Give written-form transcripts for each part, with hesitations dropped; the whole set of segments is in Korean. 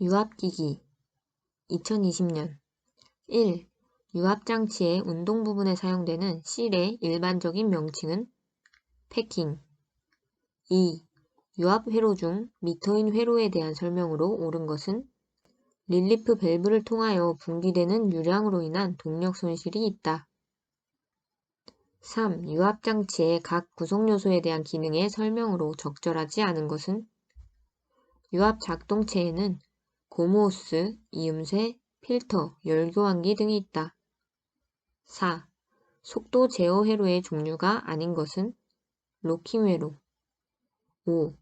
유압기기 2020년 1. 유압장치의 운동 부분에 사용되는 실의 일반적인 명칭은 패킹. 2. 유압 회로 중 미터인 회로에 대한 설명으로 옳은 것은 릴리프 밸브를 통하여 분기되는 유량으로 인한 동력 손실이 있다. 3. 유압장치의 각 구성요소에 대한 기능의 설명으로 적절하지 않은 것은 유압 작동체에는 고무호스, 이음새, 필터, 열교환기 등이 있다. 4. 속도 제어 회로의 종류가 아닌 것은 로킹 회로. 5.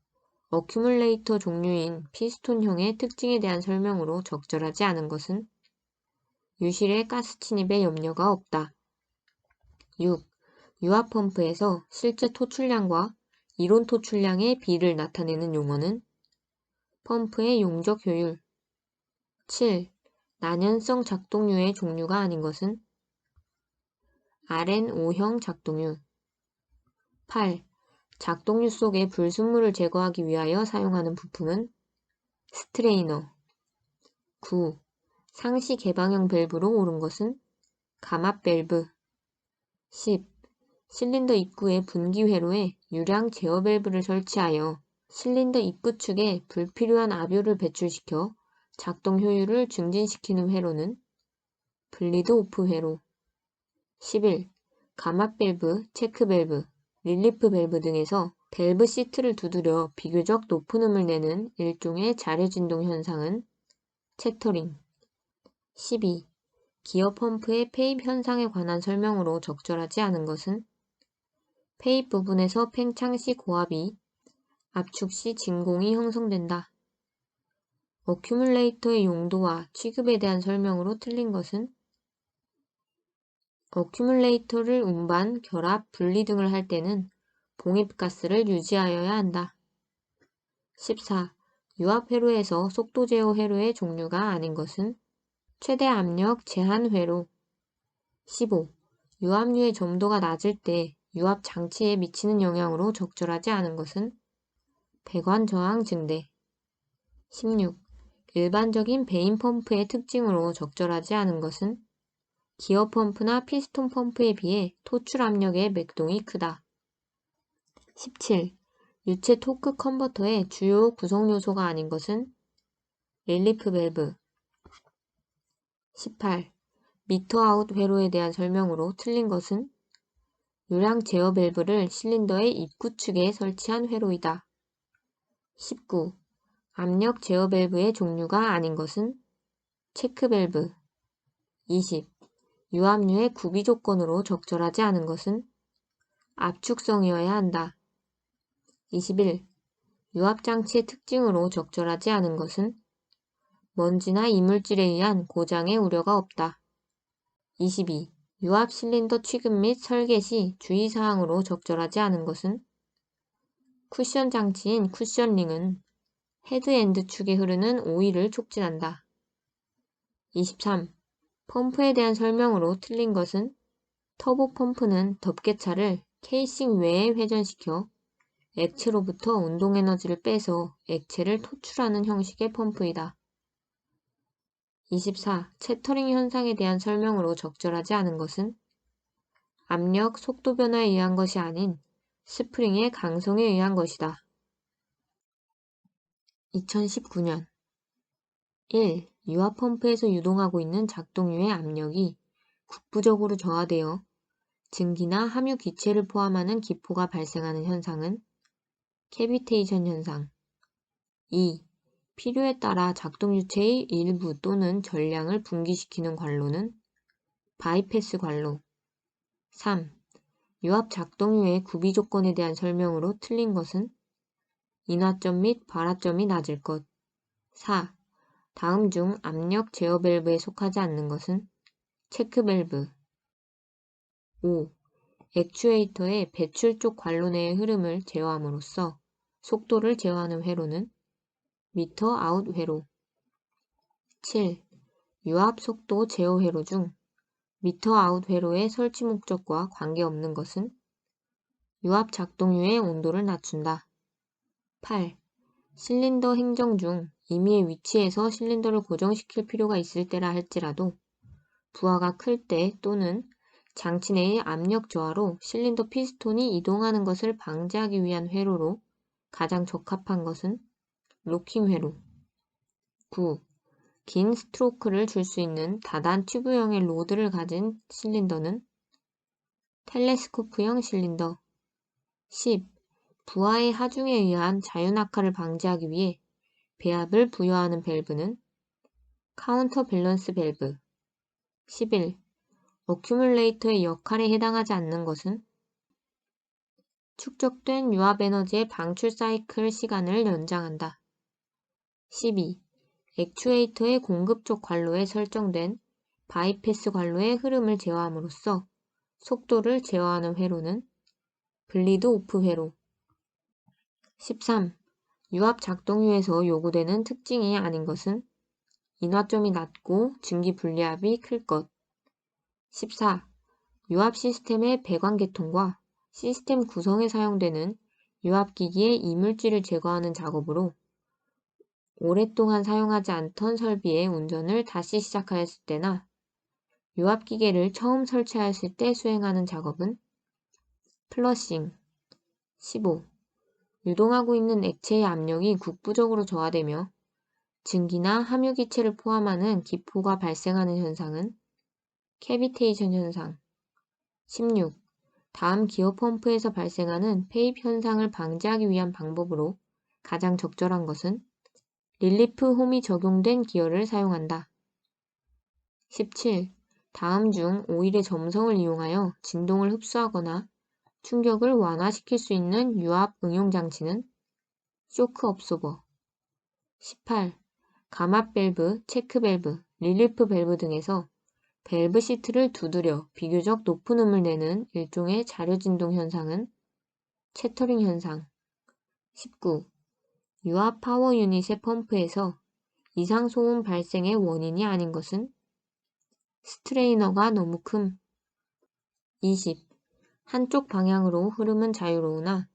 어큐뮬레이터 종류인 피스톤형의 특징에 대한 설명으로 적절하지 않은 것은 유실의 가스 침입에 염려가 없다. 6. 유압 펌프에서 실제 토출량과 이론 토출량의 비를 나타내는 용어는 펌프의 용적 효율. 7. 난연성 작동류의 종류가 아닌 것은 RN5형 작동류. 8. 작동류 속의 불순물을 제거하기 위하여 사용하는 부품은 스트레이너. 9. 상시 개방형 밸브로 옳은 것은 감압 밸브. 10. 실린더 입구의 분기 회로에 유량 제어 밸브를 설치하여 실린더 입구 측에 불필요한 압유를 배출시켜 작동 효율을 증진시키는 회로는 블리드 오프 회로. 11. 감압 밸브, 체크 밸브, 릴리프 밸브 등에서 밸브 시트를 두드려 비교적 높은 음을 내는 일종의 자료 진동 현상은 채터링. 12. 기어 펌프의 페입 현상에 관한 설명으로 적절하지 않은 것은 페입 부분에서 팽창 시 고압이, 압축 시 진공이 형성된다. 어큐뮬레이터의 용도와 취급에 대한 설명으로 틀린 것은 어큐뮬레이터를 운반, 결합, 분리 등을 할 때는 봉입가스를 유지하여야 한다. 14. 유압 회로에서 속도 제어 회로의 종류가 아닌 것은 최대 압력 제한 회로. 15. 유압류의 점도가 낮을 때 유압 장치에 미치는 영향으로 적절하지 않은 것은 배관 저항 증대. 16. 일반적인 베인 펌프의 특징으로 적절하지 않은 것은 기어 펌프나 피스톤 펌프에 비해 토출 압력의 맥동이 크다. 17. 유체 토크 컨버터의 주요 구성 요소가 아닌 것은 릴리프 밸브. 18. 미터 아웃 회로에 대한 설명으로 틀린 것은 유량 제어 밸브를 실린더의 입구 측에 설치한 회로이다. 19. 압력 제어 밸브의 종류가 아닌 것은 체크 밸브. 20. 유압류의 구비 조건으로 적절하지 않은 것은 압축성이어야 한다. 21. 유압장치의 특징으로 적절하지 않은 것은 먼지나 이물질에 의한 고장의 우려가 없다. 22. 유압 실린더 취급 및 설계 시 주의사항으로 적절하지 않은 것은 쿠션 장치인 쿠션링은 헤드엔드 축에 흐르는 오일을 촉진한다. 23. 펌프에 대한 설명으로 틀린 것은 터보 펌프는 덮개차를 케이싱 외에 회전시켜 액체로부터 운동 에너지를 빼서 액체를 토출하는 형식의 펌프이다. 24. 채터링 현상에 대한 설명으로 적절하지 않은 것은 압력, 속도 변화에 의한 것이 아닌 스프링의 강성에 의한 것이다. 2019년 1. 유압 펌프에서 유동하고 있는 작동유의 압력이 국부적으로 저하되어 증기나 함유 기체를 포함하는 기포가 발생하는 현상은 캐비테이션 현상. 2. 필요에 따라 작동유체의 일부 또는 전량을 분기시키는 관로는 바이패스 관로. 3. 유압 작동유의 구비 조건에 대한 설명으로 틀린 것은 인화점 및 발화점이 낮을 것. 4. 다음 중 압력 제어 밸브에 속하지 않는 것은 체크 밸브. 5. 액추에이터의 배출 쪽 관로 내의 흐름을 제어함으로써 속도를 제어하는 회로는 미터 아웃 회로. 7. 유압 속도 제어 회로 중 미터 아웃 회로의 설치 목적과 관계없는 것은 유압 작동유의 온도를 낮춘다. 8. 실린더 행정 중 임의의 위치에서 실린더를 고정시킬 필요가 있을 때라 할지라도 부하가 클 때 또는 장치 내의 압력 저하로 실린더 피스톤이 이동하는 것을 방지하기 위한 회로로 가장 적합한 것은 로킹 회로. 9. 긴 스트로크를 줄 수 있는 다단 튜브형의 로드를 가진 실린더는 텔레스코프형 실린더. 10. 부하의 하중에 의한 자유낙하를 방지하기 위해 배압을 부여하는 밸브는 카운터 밸런스 밸브. 11. 어큐뮬레이터의 역할에 해당하지 않는 것은 축적된 유압 에너지의 방출 사이클 시간을 연장한다. 12. 액추에이터의 공급 쪽 관로에 설정된 바이패스 관로의 흐름을 제어함으로써 속도를 제어하는 회로는 블리드 오프 회로. 13. 유압 작동유에서 요구되는 특징이 아닌 것은 인화점이 낮고 증기 분리압이 클 것. 14. 유압 시스템의 배관 개통과 시스템 구성에 사용되는 유압기기의 이물질을 제거하는 작업으로 오랫동안 사용하지 않던 설비의 운전을 다시 시작하였을 때나 유압기계를 처음 설치하였을 때 수행하는 작업은 플러싱. 15. 유동하고 있는 액체의 압력이 국부적으로 저하되며 증기나 함유기체를 포함하는 기포가 발생하는 현상은 캐비테이션 현상. 16. 다음 기어 펌프에서 발생하는 폐입 현상을 방지하기 위한 방법으로 가장 적절한 것은 릴리프 홈이 적용된 기어를 사용한다. 17. 다음 중 오일의 점성을 이용하여 진동을 흡수하거나 충격을 완화시킬 수 있는 유압 응용 장치는 쇼크 업소버. 18. 감압 밸브, 체크 밸브, 릴리프 밸브 등에서 밸브 시트를 두드려 비교적 높은 음을 내는 일종의 자료 진동 현상은 채터링 현상. 19. 유압 파워 유닛의 펌프에서 이상 소음 발생의 원인이 아닌 것은 스트레이너가 너무 큼. 20. 한쪽 방향으로 흐름은 자유로우나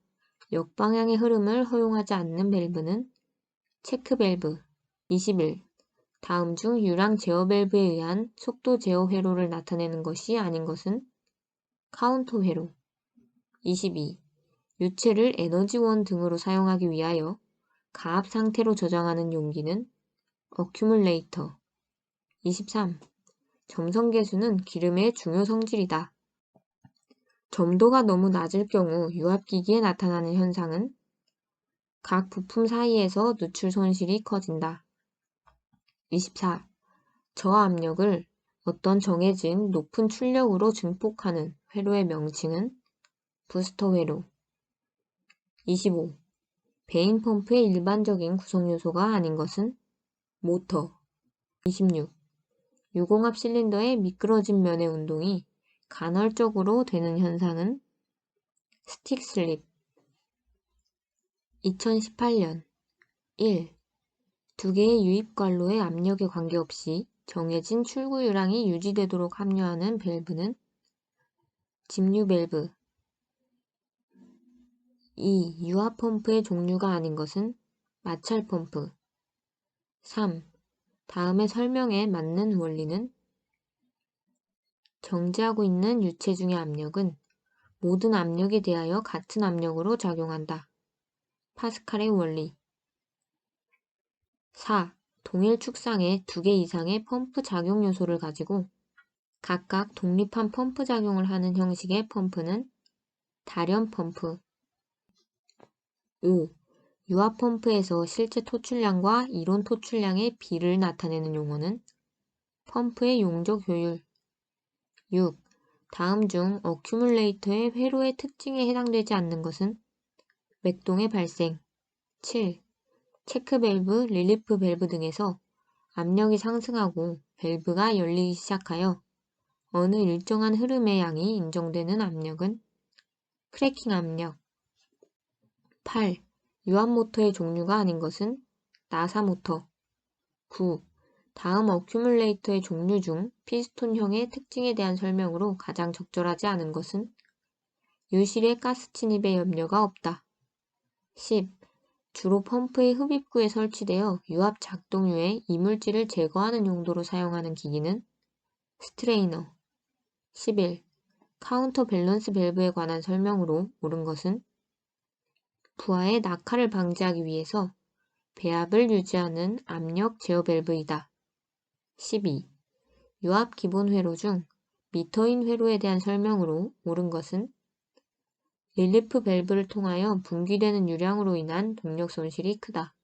역방향의 흐름을 허용하지 않는 밸브는 체크 밸브. 21. 다음 중 유랑 제어 밸브에 의한 속도 제어 회로를 나타내는 것이 아닌 것은 카운터 회로. 22. 유체를 에너지원 등으로 사용하기 위하여 가압 상태로 저장하는 용기는 어큐뮬레이터. 23. 점성 계수는 기름의 중요 성질이다. 점도가 너무 낮을 경우 유압기기에 나타나는 현상은 각 부품 사이에서 누출 손실이 커진다. 24. 저압력을 어떤 정해진 높은 출력으로 증폭하는 회로의 명칭은 부스터 회로. 25. 베인 펌프의 일반적인 구성 요소가 아닌 것은 모터. 26. 유공합 실린더의 미끄러진 면의 운동이 간헐적으로 되는 현상은 스틱 슬립. 2018년 1. 두 개의 유입 관로의 압력에 관계없이 정해진 출구 유량이 유지되도록 합류하는 밸브는 집류 밸브. 2. 유압 펌프의 종류가 아닌 것은 마찰 펌프. 3. 다음의 설명에 맞는 원리는 정지하고 있는 유체 중의 압력은 모든 압력에 대하여 같은 압력으로 작용한다. 파스칼의 원리. 4. 동일 축상의 두 개 이상의 펌프 작용 요소를 가지고 각각 독립한 펌프 작용을 하는 형식의 펌프는 다련 펌프. 5. 유압 펌프에서 실제 토출량과 이론 토출량의 비를 나타내는 용어는 펌프의 용적 효율. 6. 다음 중 어큐뮬레이터의 회로의 특징에 해당되지 않는 것은 맥동의 발생. 7. 체크 밸브, 릴리프 밸브 등에서 압력이 상승하고 밸브가 열리기 시작하여 어느 일정한 흐름의 양이 인정되는 압력은 크래킹 압력. 8. 유압 모터의 종류가 아닌 것은 나사 모터. 9. 다음 어큐뮬레이터의 종류 중 피스톤형의 특징에 대한 설명으로 가장 적절하지 않은 것은 유실의 가스 침입에 염려가 없다. 10. 주로 펌프의 흡입구에 설치되어 유압 작동류의 이물질을 제거하는 용도로 사용하는 기기는 스트레이너. 11. 카운터 밸런스 밸브에 관한 설명으로 옳은 것은 부하의 낙하를 방지하기 위해서 배압을 유지하는 압력 제어 밸브이다. 12. 유압 기본 회로 중 미터인 회로에 대한 설명으로 옳은 것은 릴리프 밸브를 통하여 분기되는 유량으로 인한 동력 손실이 크다.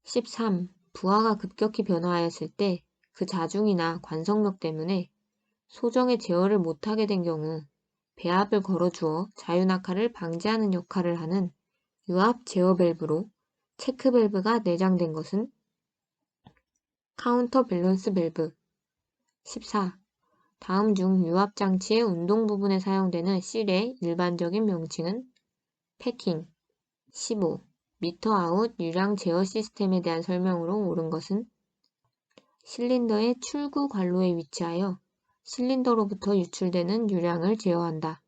13. 부하가 급격히 변화하였을 때 그 자중이나 관성력 때문에 소정의 제어를 못하게 된 경우 배압을 걸어주어 자유낙하를 방지하는 역할을 하는 유압 제어 밸브로 체크 밸브가 내장된 것은 카운터 밸런스 밸브. 14. 다음 중 유압 장치의 운동 부분에 사용되는 실의 일반적인 명칭은 패킹. 15. 미터 아웃 유량 제어 시스템에 대한 설명으로 옳은 것은 실린더의 출구 관로에 위치하여 실린더로부터 유출되는 유량을 제어한다.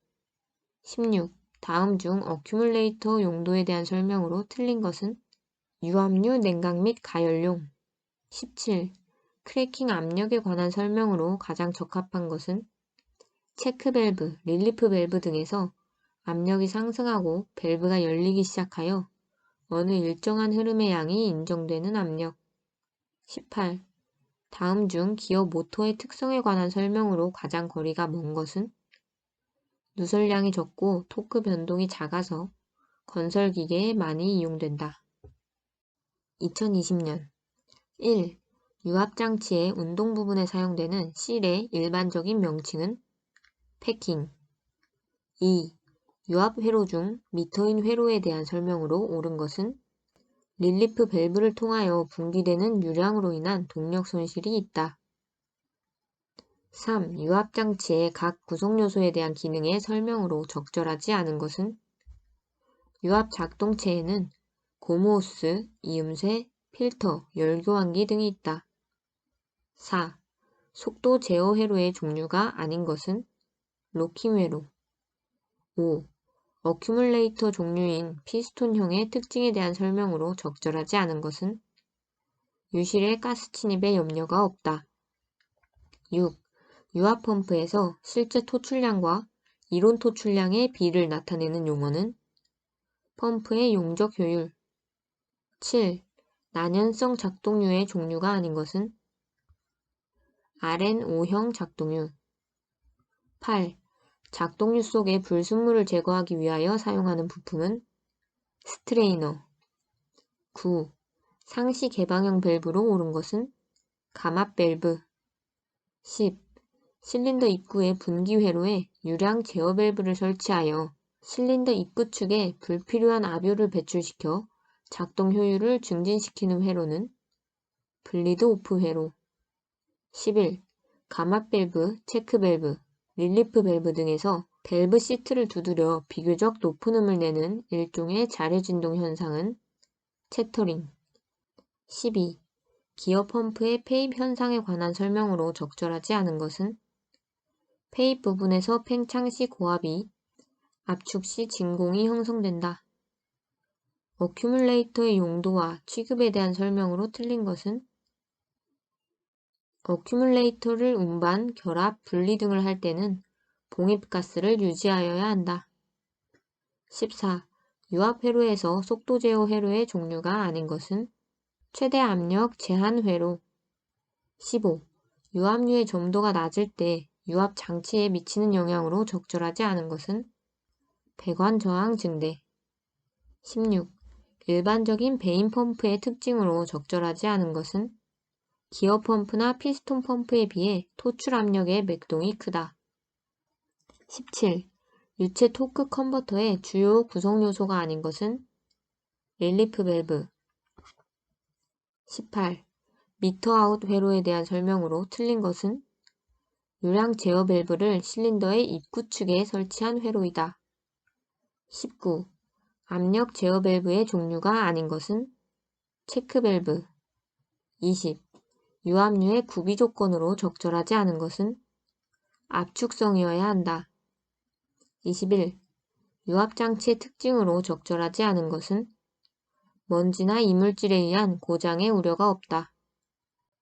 16. 다음 중 어큐뮬레이터 용도에 대한 설명으로 틀린 것은 유압류 냉각 및 가열용. 17. 크래킹 압력에 관한 설명으로 가장 적합한 것은 체크 밸브, 릴리프 밸브 등에서 압력이 상승하고 밸브가 열리기 시작하여 어느 일정한 흐름의 양이 인정되는 압력. 18. 다음 중 기어 모터의 특성에 관한 설명으로 가장 거리가 먼 것은 누설량이 적고 토크 변동이 작아서 건설 기계에 많이 이용된다. 2020년 1. 유압 장치의 운동 부분에 사용되는 실의 일반적인 명칭은 패킹. 2. 유압 회로 중 미터인 회로에 대한 설명으로 옳은 것은 릴리프 밸브를 통하여 분기되는 유량으로 인한 동력 손실이 있다. 3. 유압 장치의 각 구성 요소에 대한 기능의 설명으로 적절하지 않은 것은 유압 작동체에는 고무호스, 이음새, 필터, 열교환기 등이 있다. 4. 속도 제어 회로의 종류가 아닌 것은 로킹 회로. 5. 어큐뮬레이터 종류인 피스톤형의 특징에 대한 설명으로 적절하지 않은 것은 유실의 가스 침입에 염려가 없다. 6. 유압 펌프에서 실제 토출량과 이론 토출량의 비를 나타내는 용어는 펌프의 용적 효율. 7. 난연성 작동류의 종류가 아닌 것은 RN5형 작동류. 8. 작동류 속의 불순물을 제거하기 위하여 사용하는 부품은 스트레이너. 9. 상시 개방형 밸브로 옳은 것은 감압 밸브. 10. 실린더 입구의 분기 회로에 유량 제어 밸브를 설치하여 실린더 입구 측에 불필요한 압유를 배출시켜 작동 효율을 증진시키는 회로는 블리드 오프 회로. 11. 감압 밸브, 체크 밸브, 릴리프 밸브 등에서 밸브 시트를 두드려 비교적 높은 음을 내는 일종의 자료 진동 현상은 채터링. 12. 기어 펌프의 페입 현상에 관한 설명으로 적절하지 않은 것은 페입 부분에서 팽창 시 고압이, 압축 시 진공이 형성된다. 어큐뮬레이터의 용도와 취급에 대한 설명으로 틀린 것은 어큐뮬레이터를 운반, 결합, 분리 등을 할 때는 봉입가스를 유지하여야 한다. 14. 유압 회로에서 속도 제어 회로의 종류가 아닌 것은 최대 압력 제한 회로. 15. 유압류의 점도가 낮을 때 유압 장치에 미치는 영향으로 적절하지 않은 것은 배관 저항 증대. 16. 일반적인 베인 펌프의 특징으로 적절하지 않은 것은 기어 펌프나 피스톤 펌프에 비해 토출 압력의 맥동이 크다. 17. 유체 토크 컨버터의 주요 구성 요소가 아닌 것은 릴리프 밸브. 18. 미터 아웃 회로에 대한 설명으로 틀린 것은 유량 제어 밸브를 실린더의 입구 측에 설치한 회로이다. 19. 압력 제어 밸브의 종류가 아닌 것은 체크 밸브. 20. 유압류의 구비 조건으로 적절하지 않은 것은 압축성이어야 한다. 21. 유압 장치의 특징으로 적절하지 않은 것은 먼지나 이물질에 의한 고장의 우려가 없다.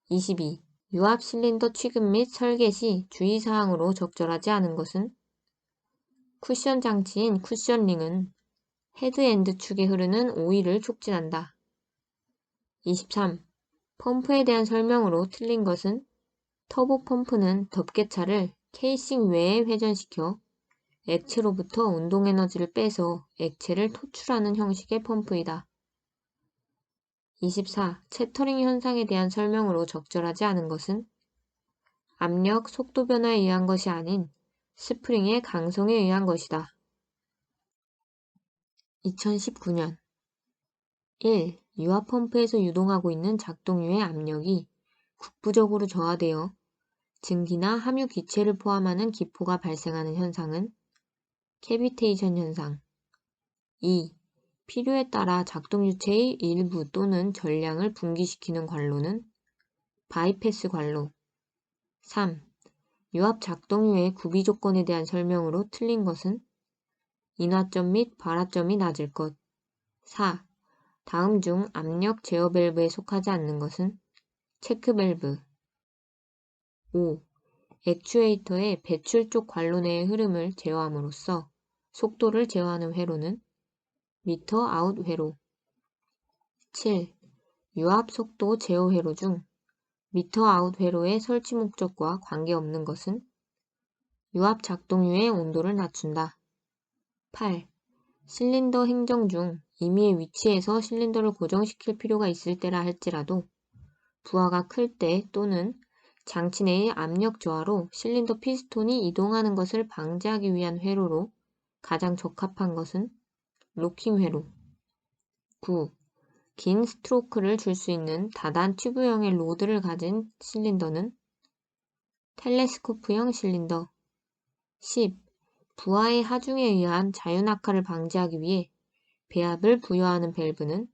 22. 유압 실린더 취급 및 설계 시 주의사항으로 적절하지 않은 것은 쿠션 장치인 쿠션링은 헤드엔드 축에 흐르는 오일을 촉진한다. 23. 펌프에 대한 설명으로 틀린 것은 터보 펌프는 덮개차를 케이싱 외에 회전시켜 액체로부터 운동 에너지를 빼서 액체를 토출하는 형식의 펌프이다. 24. 채터링 현상에 대한 설명으로 적절하지 않은 것은 압력, 속도 변화에 의한 것이 아닌 스프링의 강성에 의한 것이다. 2019년 1. 유압 펌프에서 유동하고 있는 작동유의 압력이 국부적으로 저하되어 증기나 함유 기체를 포함하는 기포가 발생하는 현상은 캐비테이션 현상. 2. 필요에 따라 작동유체의 일부 또는 전량을 분기시키는 관로는 바이패스 관로. 3. 유압 작동유의 구비 조건에 대한 설명으로 틀린 것은 인화점 및 발화점이 낮을 것. 4. 다음 중 압력 제어 밸브에 속하지 않는 것은 체크 밸브. 5. 액추에이터의 배출 쪽 관로 내의 흐름을 제어함으로써 속도를 제어하는 회로는 미터 아웃 회로. 7. 유압 속도 제어 회로 중 미터 아웃 회로의 설치 목적과 관계없는 것은 유압 작동유의 온도를 낮춘다. 8. 실린더 행정 중 임의의 위치에서 실린더를 고정시킬 필요가 있을 때라 할지라도 부하가 클 때 또는 장치 내의 압력 저하로 실린더 피스톤이 이동하는 것을 방지하기 위한 회로로 가장 적합한 것은 로킹 회로. 9. 긴 스트로크를 줄 수 있는 다단 튜브형의 로드를 가진 실린더는 텔레스코프형 실린더. 10. 부하의 하중에 의한 자유낙하를 방지하기 위해 배압을 부여하는 밸브는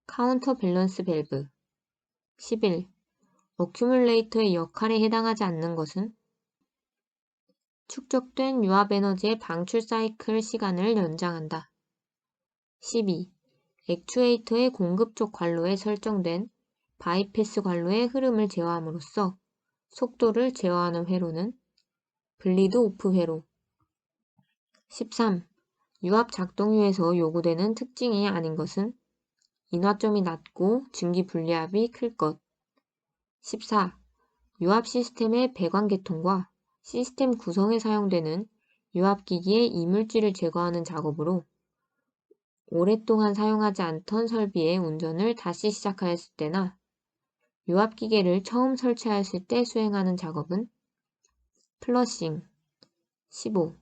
카운터 밸런스 밸브. 11. 어큐뮬레이터의 역할에 해당하지 않는 것은 축적된 유압 에너지의 방출 사이클 시간을 연장한다. 12. 액추에이터의 공급 쪽 관로에 설정된 바이패스 관로의 흐름을 제어함으로써 속도를 제어하는 회로는 블리드 오프 회로. 13. 유압 작동유에서 요구되는 특징이 아닌 것은 인화점이 낮고 증기 분리압이 클 것. 14. 유압 시스템의 배관 개통과 시스템 구성에 사용되는 유압기기의 이물질을 제거하는 작업으로 오랫동안 사용하지 않던 설비의 운전을 다시 시작하였을 때나 유압기계를 처음 설치하였을 때 수행하는 작업은 플러싱. 15.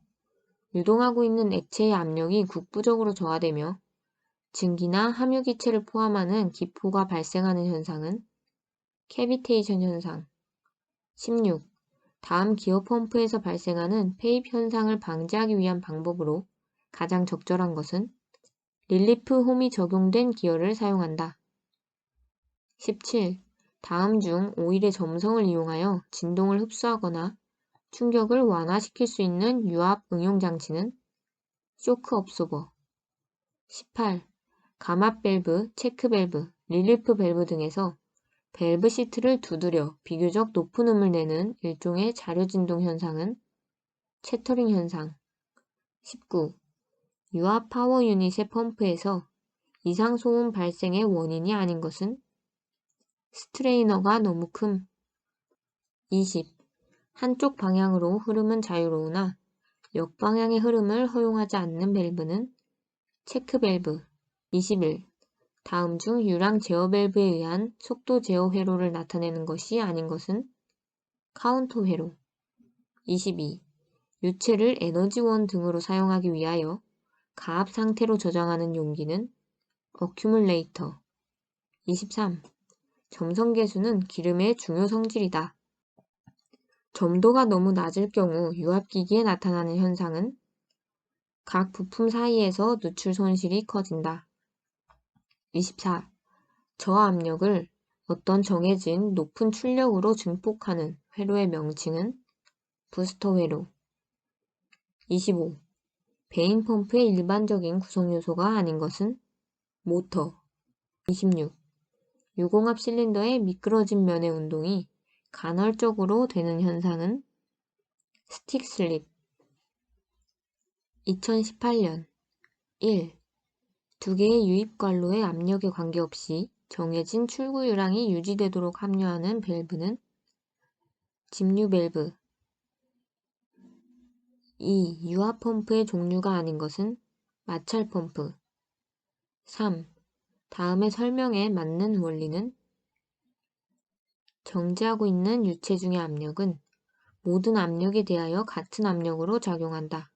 유동하고 있는 액체의 압력이 국부적으로 저하되며 증기나 함유기체를 포함하는 기포가 발생하는 현상은 캐비테이션 현상. 16. 다음 기어 펌프에서 발생하는 폐입 현상을 방지하기 위한 방법으로 가장 적절한 것은 릴리프 홈이 적용된 기어를 사용한다. 17. 다음 중 오일의 점성을 이용하여 진동을 흡수하거나 충격을 완화시킬 수 있는 유압 응용 장치는 쇼크 업소버. 18. 감압 밸브, 체크 밸브, 릴리프 밸브 등에서 밸브 시트를 두드려 비교적 높은 음을 내는 일종의 자료 진동 현상은 채터링 현상. 19. 유압 파워 유닛의 펌프에서 이상 소음 발생의 원인이 아닌 것은 스트레이너가 너무 큼. 20. 한쪽 방향으로 흐름은 자유로우나 역방향의 흐름을 허용하지 않는 밸브는 체크 밸브. 21. 다음 중 유랑 제어 밸브에 의한 속도 제어 회로를 나타내는 것이 아닌 것은 카운터 회로. 22. 유체를 에너지원 등으로 사용하기 위하여 가압 상태로 저장하는 용기는 어큐뮬레이터. 23. 점성 계수는 기름의 중요 성질이다. 점도가 너무 낮을 경우 유압기기에 나타나는 현상은 각 부품 사이에서 누출 손실이 커진다. 24. 저압력을 어떤 정해진 높은 출력으로 증폭하는 회로의 명칭은 부스터 회로. 25. 베인 펌프의 일반적인 구성 요소가 아닌 것은 모터, 26. 유공합 실린더의 미끄러진 면의 운동이 간헐적으로 되는 현상은 스틱 슬립. 2018년 1. 두 개의 유입 관로의 압력에 관계없이 정해진 출구 유량이 유지되도록 합류하는 밸브는 집류 밸브. 2. 유압 펌프의 종류가 아닌 것은 마찰 펌프. 3. 다음의 설명에 맞는 원리는 정지하고 있는 유체 중의 압력은 모든 압력에 대하여 같은 압력으로 작용한다.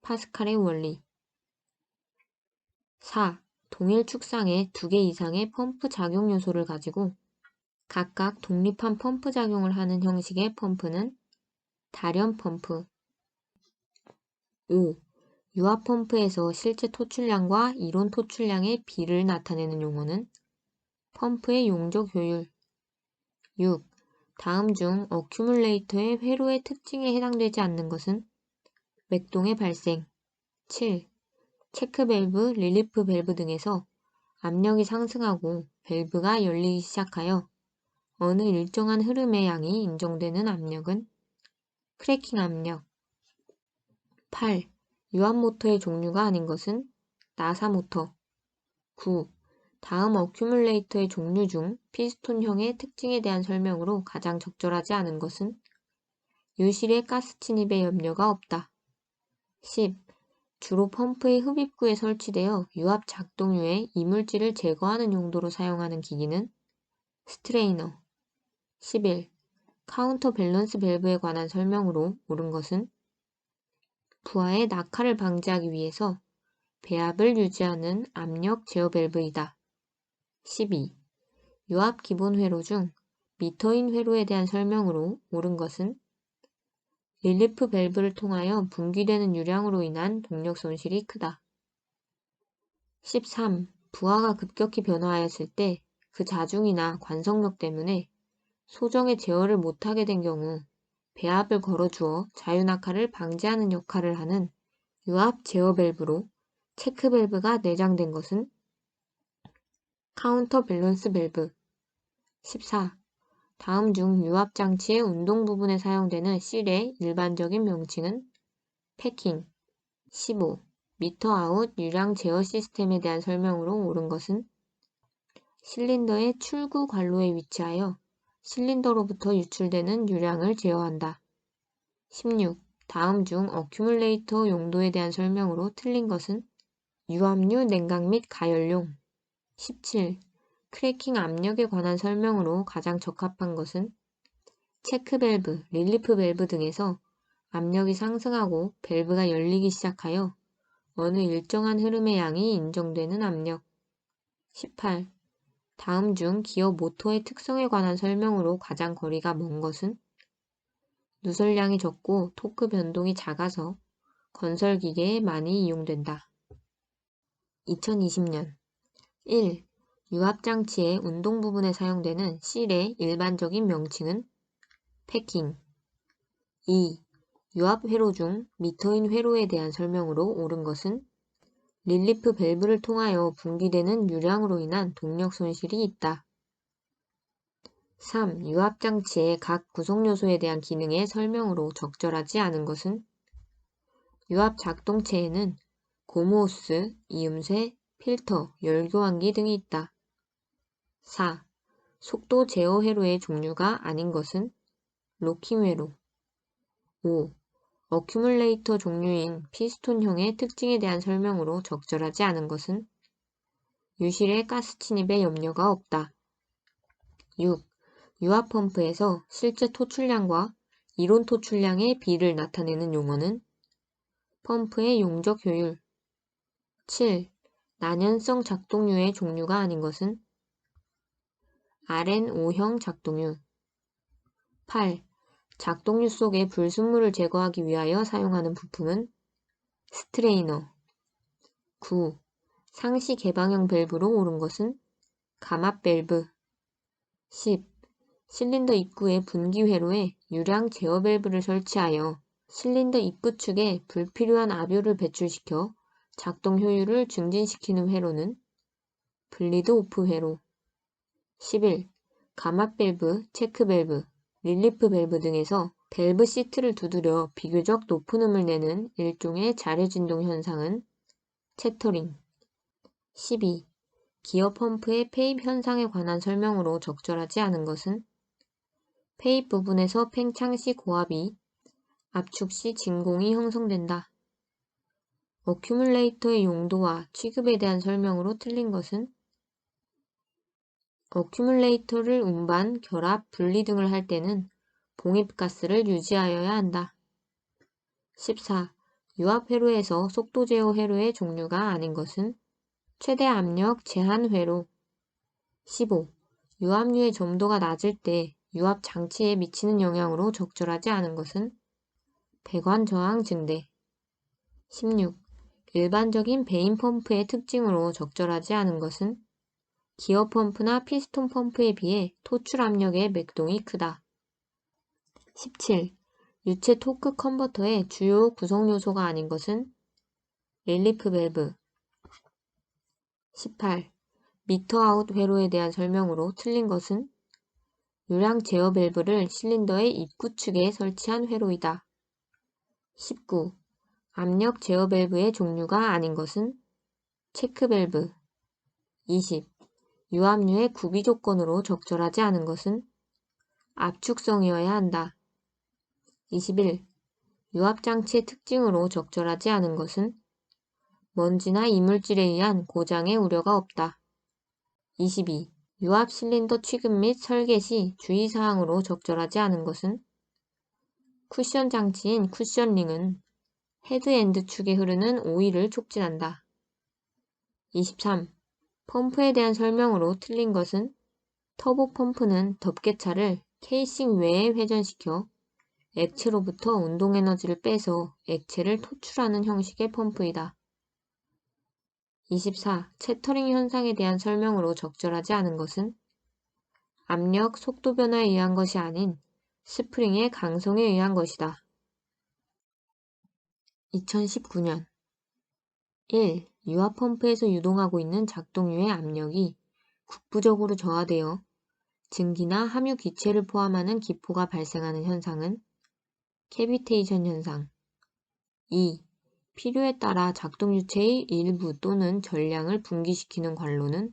파스칼의 원리. 4. 동일 축상의 두 개 이상의 펌프 작용 요소를 가지고 각각 독립한 펌프 작용을 하는 형식의 펌프는 다련 펌프. 5. 유압 펌프에서 실제 토출량과 이론 토출량의 비를 나타내는 용어는 펌프의 용적 효율. 6. 다음 중 어큐뮬레이터의 회로의 특징에 해당되지 않는 것은 맥동의 발생. 7. 체크 밸브, 릴리프 밸브 등에서 압력이 상승하고 밸브가 열리기 시작하여 어느 일정한 흐름의 양이 인정되는 압력은 크래킹 압력. 8. 유압 모터의 종류가 아닌 것은 나사 모터. 9. 다음 어큐뮬레이터의 종류 중 피스톤형의 특징에 대한 설명으로 가장 적절하지 않은 것은 유실의 가스 침입에 염려가 없다. 10. 주로 펌프의 흡입구에 설치되어 유압 작동류의 이물질을 제거하는 용도로 사용하는 기기는 스트레이너. 11. 카운터 밸런스 밸브에 관한 설명으로 옳은 것은 부하의 낙하를 방지하기 위해서 배압을 유지하는 압력 제어 밸브이다. 12. 유압 기본 회로 중 미터인 회로에 대한 설명으로 옳은 것은 릴리프 밸브를 통하여 분기되는 유량으로 인한 동력 손실이 크다. 13. 부하가 급격히 변화하였을 때 그 자중이나 관성력 때문에 소정의 제어를 못하게 된 경우 배압을 걸어주어 자유낙하를 방지하는 역할을 하는 유압 제어 밸브로 체크 밸브가 내장된 것은 카운터 밸런스 밸브. 14. 다음 중 유압 장치의 운동 부분에 사용되는 실의 일반적인 명칭은 패킹. 15. 미터 아웃 유량 제어 시스템에 대한 설명으로 옳은 것은 실린더의 출구 관로에 위치하여 실린더로부터 유출되는 유량을 제어한다. 16. 다음 중 어큐뮬레이터 용도에 대한 설명으로 틀린 것은 유압류 냉각 및 가열용. 17. 크래킹 압력에 관한 설명으로 가장 적합한 것은 체크 밸브, 릴리프 밸브 등에서 압력이 상승하고 밸브가 열리기 시작하여 어느 일정한 흐름의 양이 인정되는 압력. 18. 다음 중 기어 모터의 특성에 관한 설명으로 가장 거리가 먼 것은 누설량이 적고 토크 변동이 작아서 건설 기계에 많이 이용된다. 2020년 1. 유압 장치의 운동 부분에 사용되는 실의 일반적인 명칭은 패킹. 2. 유압 회로 중 미터인 회로에 대한 설명으로 옳은 것은 릴리프 밸브를 통하여 분기되는 유량으로 인한 동력 손실이 있다. 3. 유압 장치의 각 구성 요소에 대한 기능의 설명으로 적절하지 않은 것은 유압 작동체에는 고무호스, 이음새, 필터, 열교환기 등이 있다. 4. 속도 제어 회로의 종류가 아닌 것은 로킹 회로. 5. 어큐뮬레이터 종류인 피스톤형의 특징에 대한 설명으로 적절하지 않은 것은 유실의 가스 침입에 염려가 없다. 6. 유압 펌프에서 실제 토출량과 이론 토출량의 비를 나타내는 용어는 펌프의 용적 효율. 7. 난연성 작동류의 종류가 아닌 것은 RN5형 작동류. 8. 작동류 속의 불순물을 제거하기 위하여 사용하는 부품은 스트레이너. 9. 상시 개방형 밸브로 옳은 것은 감압 밸브. 10. 실린더 입구의 분기 회로에 유량 제어 밸브를 설치하여 실린더 입구 축에 불필요한 압유를 배출시켜 작동 효율을 증진시키는 회로는 블리드 오프 회로. 11. 감압 밸브, 체크 밸브, 릴리프 밸브 등에서 밸브 시트를 두드려 비교적 높은 음을 내는 일종의 자료 진동 현상은 채터링. 12. 기어 펌프의 페입 현상에 관한 설명으로 적절하지 않은 것은 페입 부분에서 팽창 시 고압이, 압축 시 진공이 형성된다. 어큐뮬레이터의 용도와 취급에 대한 설명으로 틀린 것은 어큐뮬레이터를 운반, 결합, 분리 등을 할 때는 봉입가스를 유지하여야 한다. 14. 유압 회로에서 속도 제어 회로의 종류가 아닌 것은 최대 압력 제한 회로. 15. 유압류의 점도가 낮을 때 유압 장치에 미치는 영향으로 적절하지 않은 것은 배관 저항 증대. 16. 일반적인 베인 펌프의 특징으로 적절하지 않은 것은 기어 펌프나 피스톤 펌프에 비해 토출 압력의 맥동이 크다. 17. 유체 토크 컨버터의 주요 구성 요소가 아닌 것은 릴리프 밸브. 18. 미터 아웃 회로에 대한 설명으로 틀린 것은 유량 제어 밸브를 실린더의 입구 측에 설치한 회로이다. 19. 압력 제어 밸브의 종류가 아닌 것은 체크 밸브. 20. 유압류의 구비 조건으로 적절하지 않은 것은 압축성이어야 한다. 21. 유압장치의 특징으로 적절하지 않은 것은 먼지나 이물질에 의한 고장의 우려가 없다. 22. 유압 실린더 취급 및 설계 시 주의사항으로 적절하지 않은 것은 쿠션 장치인 쿠션링은 헤드엔드 축에 흐르는 오일을 촉진한다. 23. 펌프에 대한 설명으로 틀린 것은 터보 펌프는 덮개차를 케이싱 외에 회전시켜 액체로부터 운동 에너지를 빼서 액체를 토출하는 형식의 펌프이다. 24. 채터링 현상에 대한 설명으로 적절하지 않은 것은 압력, 속도 변화에 의한 것이 아닌 스프링의 강성에 의한 것이다. 2019년 1. 유압 펌프에서 유동하고 있는 작동유의 압력이 국부적으로 저하되어 증기나 함유 기체를 포함하는 기포가 발생하는 현상은 캐비테이션 현상. 2. 필요에 따라 작동유체의 일부 또는 전량을 분기시키는 관로는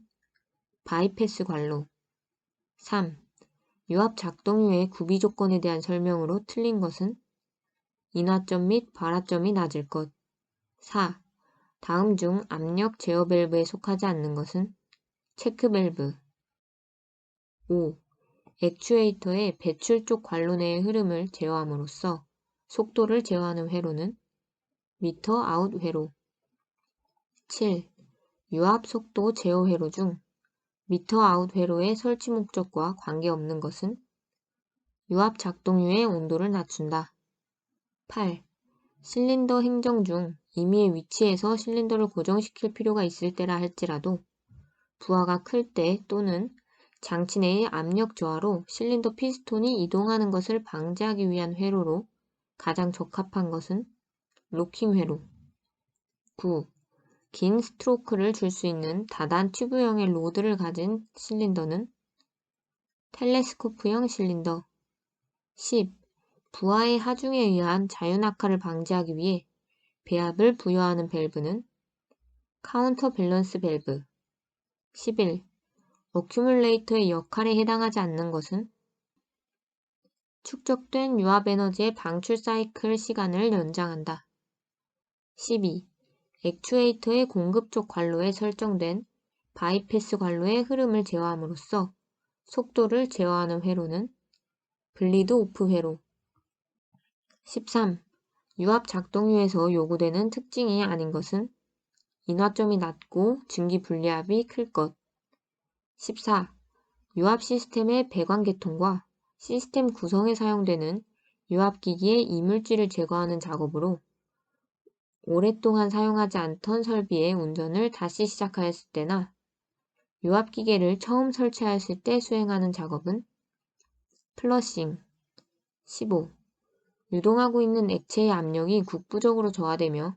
바이패스 관로. 3. 유압 작동유의 구비 조건에 대한 설명으로 틀린 것은 인하점 및 발화점이 낮을 것. 4. 다음 중 압력 제어 밸브에 속하지 않는 것은 체크 밸브. 5. 액추에이터의 배출 쪽 관로 내의 흐름을 제어함으로써 속도를 제어하는 회로는 미터 아웃 회로. 7. 유압 속도 제어 회로 중 미터 아웃 회로의 설치 목적과 관계없는 것은 유압 작동유의 온도를 낮춘다. 8. 실린더 행정 중 임의의 위치에서 실린더를 고정시킬 필요가 있을 때라 할지라도 부하가 클 때 또는 장치 내의 압력 저하로 실린더 피스톤이 이동하는 것을 방지하기 위한 회로로 가장 적합한 것은 로킹 회로. 9. 긴 스트로크를 줄 수 있는 다단 튜브형의 로드를 가진 실린더는 텔레스코프형 실린더. 10. 부하의 하중에 의한 자유낙하를 방지하기 위해 배압을 부여하는 밸브는 카운터 밸런스 밸브. 11. 어큐뮬레이터의 역할에 해당하지 않는 것은 축적된 유압 에너지의 방출 사이클 시간을 연장한다. 12. 액추에이터의 공급 쪽 관로에 설정된 바이패스 관로의 흐름을 제어함으로써 속도를 제어하는 회로는 블리드 오프 회로. 13. 유압 작동유에서 요구되는 특징이 아닌 것은 인하점이 낮고 증기 분리압이 클 것. 14. 유압 시스템의 배관 개통과 시스템 구성에 사용되는 유압기기의 이물질을 제거하는 작업으로 오랫동안 사용하지 않던 설비의 운전을 다시 시작하였을 때나 유압기계를 처음 설치하였을 때 수행하는 작업은 플러싱. 15. 유동하고 있는 액체의 압력이 국부적으로 저하되며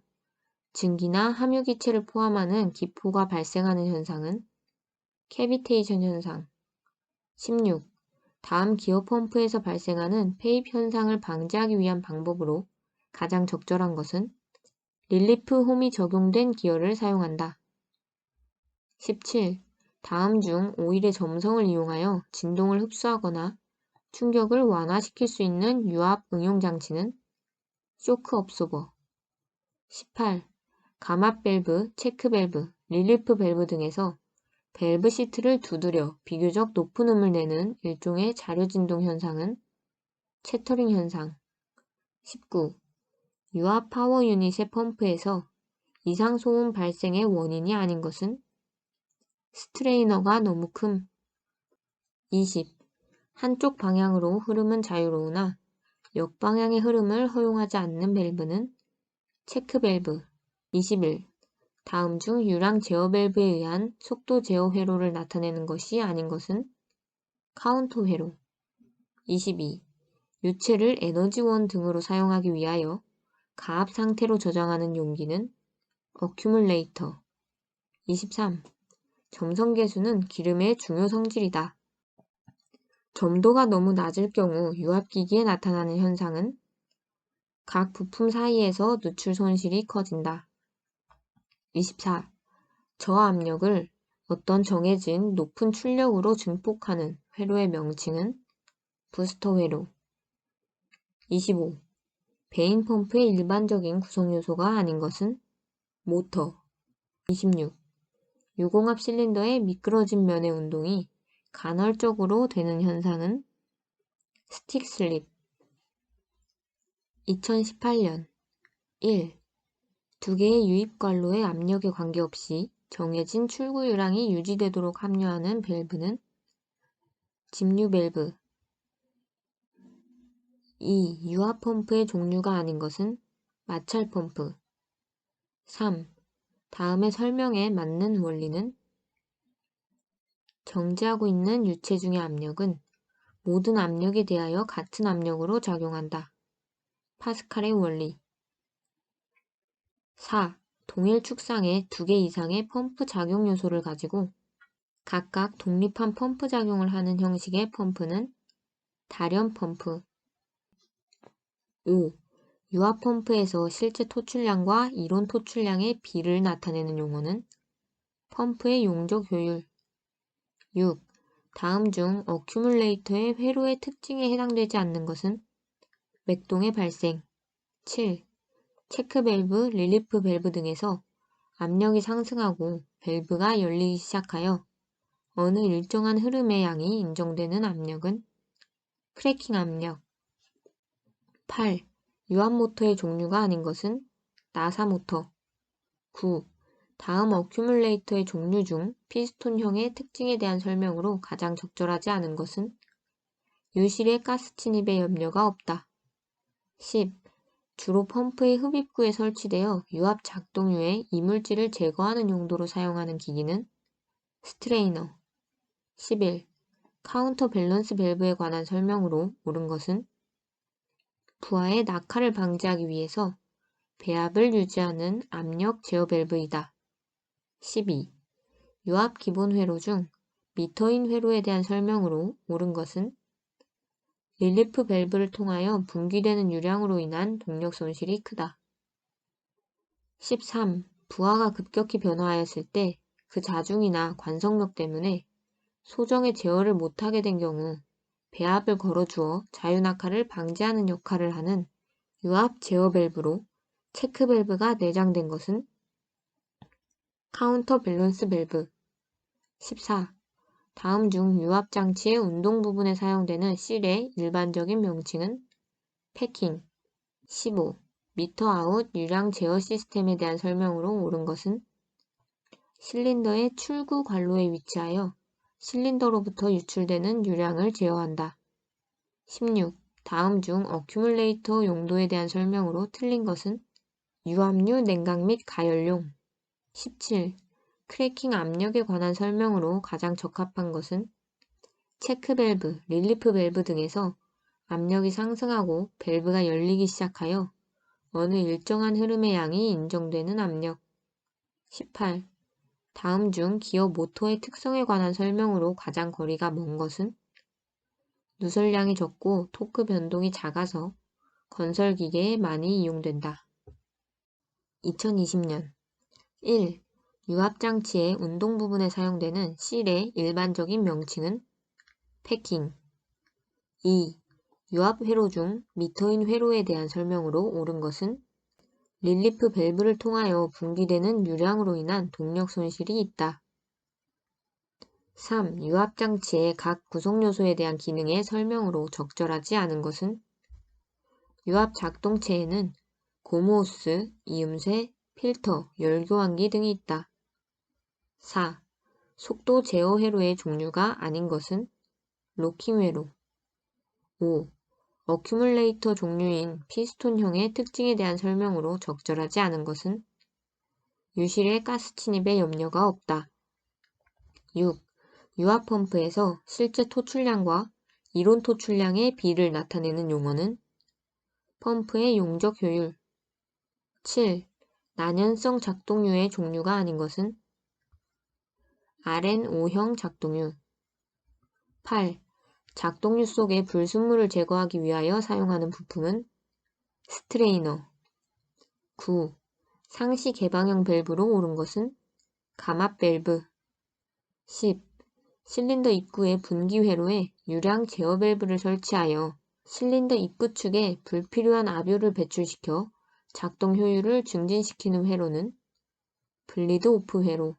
증기나 함유기체를 포함하는 기포가 발생하는 현상은 캐비테이션 현상. 16. 다음 기어 펌프에서 발생하는 폐입 현상을 방지하기 위한 방법으로 가장 적절한 것은 릴리프 홈이 적용된 기어를 사용한다. 17. 다음 중 오일의 점성을 이용하여 진동을 흡수하거나 충격을 완화시킬 수 있는 유압 응용 장치는 쇼크 업소버. 18. 감압 밸브, 체크 밸브, 릴리프 밸브 등에서 밸브 시트를 두드려 비교적 높은 음을 내는 일종의 자료 진동 현상은 채터링 현상. 19. 유압 파워 유닛의 펌프에서 이상 소음 발생의 원인이 아닌 것은 스트레이너가 너무 큼. 20. 한쪽 방향으로 흐름은 자유로우나 역방향의 흐름을 허용하지 않는 밸브는 체크 밸브. 21. 다음 중 유량 제어 밸브에 의한 속도 제어 회로를 나타내는 것이 아닌 것은 카운터 회로. 22. 유체를 에너지원 등으로 사용하기 위하여 가압 상태로 저장하는 용기는 어큐뮬레이터. 23. 점성 계수는 기름의 중요 성질이다. 점도가 너무 낮을 경우 유압기기에 나타나는 현상은 각 부품 사이에서 누출 손실이 커진다. 24. 저압력을 어떤 정해진 높은 출력으로 증폭하는 회로의 명칭은 부스터 회로. 25. 베인 펌프의 일반적인 구성 요소가 아닌 것은 모터. 26. 유공압 실린더의 미끄러진 면의 운동이 간헐적으로 되는 현상은 스틱 슬립. 2018년 1. 두 개의 유입 관로의 압력에 관계없이 정해진 출구 유량이 유지되도록 합류하는 밸브는 집류 밸브. 2. 유압 펌프의 종류가 아닌 것은 마찰 펌프. 3. 다음의 설명에 맞는 원리는 정지하고 있는 유체 중의 압력은 모든 압력에 대하여 같은 압력으로 작용한다. 파스칼의 원리. 4. 동일 축상의 두 개 이상의 펌프 작용 요소를 가지고 각각 독립한 펌프 작용을 하는 형식의 펌프는 다련 펌프. 5. 유압 펌프에서 실제 토출량과 이론 토출량의 비를 나타내는 용어는 펌프의 용적 효율. 6. 다음 중 어큐뮬레이터의 회로의 특징에 해당되지 않는 것은 맥동의 발생. 7. 체크 밸브, 릴리프 밸브 등에서 압력이 상승하고 밸브가 열리기 시작하여 어느 일정한 흐름의 양이 인정되는 압력은 크래킹 압력. 8. 유압 모터의 종류가 아닌 것은 나사 모터. 9. 다음 어큐뮬레이터의 종류 중 피스톤형의 특징에 대한 설명으로 가장 적절하지 않은 것은 유실의 가스 침입의 염려가 없다. 10. 주로 펌프의 흡입구에 설치되어 유압 작동류의 이물질을 제거하는 용도로 사용하는 기기는 스트레이너. 11. 카운터 밸런스 밸브에 관한 설명으로 옳은 것은 부하의 낙하를 방지하기 위해서 배압을 유지하는 압력 제어 밸브이다. 12. 유압 기본 회로 중 미터인 회로에 대한 설명으로 옳은 것은 릴리프 밸브를 통하여 분기되는 유량으로 인한 동력 손실이 크다. 13. 부하가 급격히 변화하였을 때 그 자중이나 관성력 때문에 소정의 제어를 못하게 된 경우 배압을 걸어주어 자유낙하를 방지하는 역할을 하는 유압 제어 밸브로 체크 밸브가 내장된 것은 카운터 밸런스 밸브. 14. 다음 중 유압 장치의 운동 부분에 사용되는 실의 일반적인 명칭은 패킹. 15. 미터 아웃 유량 제어 시스템에 대한 설명으로 옳은 것은 실린더의 출구 관로에 위치하여 실린더로부터 유출되는 유량을 제어한다. 16. 다음 중 어큐뮬레이터 용도에 대한 설명으로 틀린 것은 유압류 냉각 및 가열용. 17. 크래킹 압력에 관한 설명으로 가장 적합한 것은 체크 밸브, 릴리프 밸브 등에서 압력이 상승하고 밸브가 열리기 시작하여 어느 일정한 흐름의 양이 인정되는 압력. 18. 다음 중 기어 모터의 특성에 관한 설명으로 가장 거리가 먼 것은? 누설량이 적고 토크 변동이 작아서 건설 기계에 많이 이용된다. 2020년 1. 유압장치의 운동 부분에 사용되는 실의 일반적인 명칭은? 패킹. 2. 유압 회로 중 미터인 회로에 대한 설명으로 옳은 것은? 릴리프 밸브를 통하여 분기되는 유량으로 인한 동력 손실이 있다. 3. 유압장치의 각 구성 요소에 대한 기능의 설명으로 적절하지 않은 것은? 유압 작동체에는 고무호스, 이음새, 필터, 열교환기 등이 있다. 4. 속도 제어 회로의 종류가 아닌 것은? 로킹 회로. 5. 어큐뮬레이터 종류인 피스톤형의 특징에 대한 설명으로 적절하지 않은 것은? 유실의 가스 침입에 염려가 없다. 6. 유압 펌프에서 실제 토출량과 이론 토출량의 비를 나타내는 용어는? 펌프의 용적 효율. 7. 난연성 작동유의 종류가 아닌 것은? RN5형 작동유. 8. 작동유 속의 불순물을 제거하기 위하여 사용하는 부품은? 스트레이너. 9. 상시 개방형 밸브로 옳은 것은? 감압 밸브. 10. 실린더 입구의 분기 회로에 유량 제어 밸브를 설치하여 실린더 입구 측에 불필요한 압유를 배출시켜 작동 효율을 증진시키는 회로는? 블리드 오프 회로.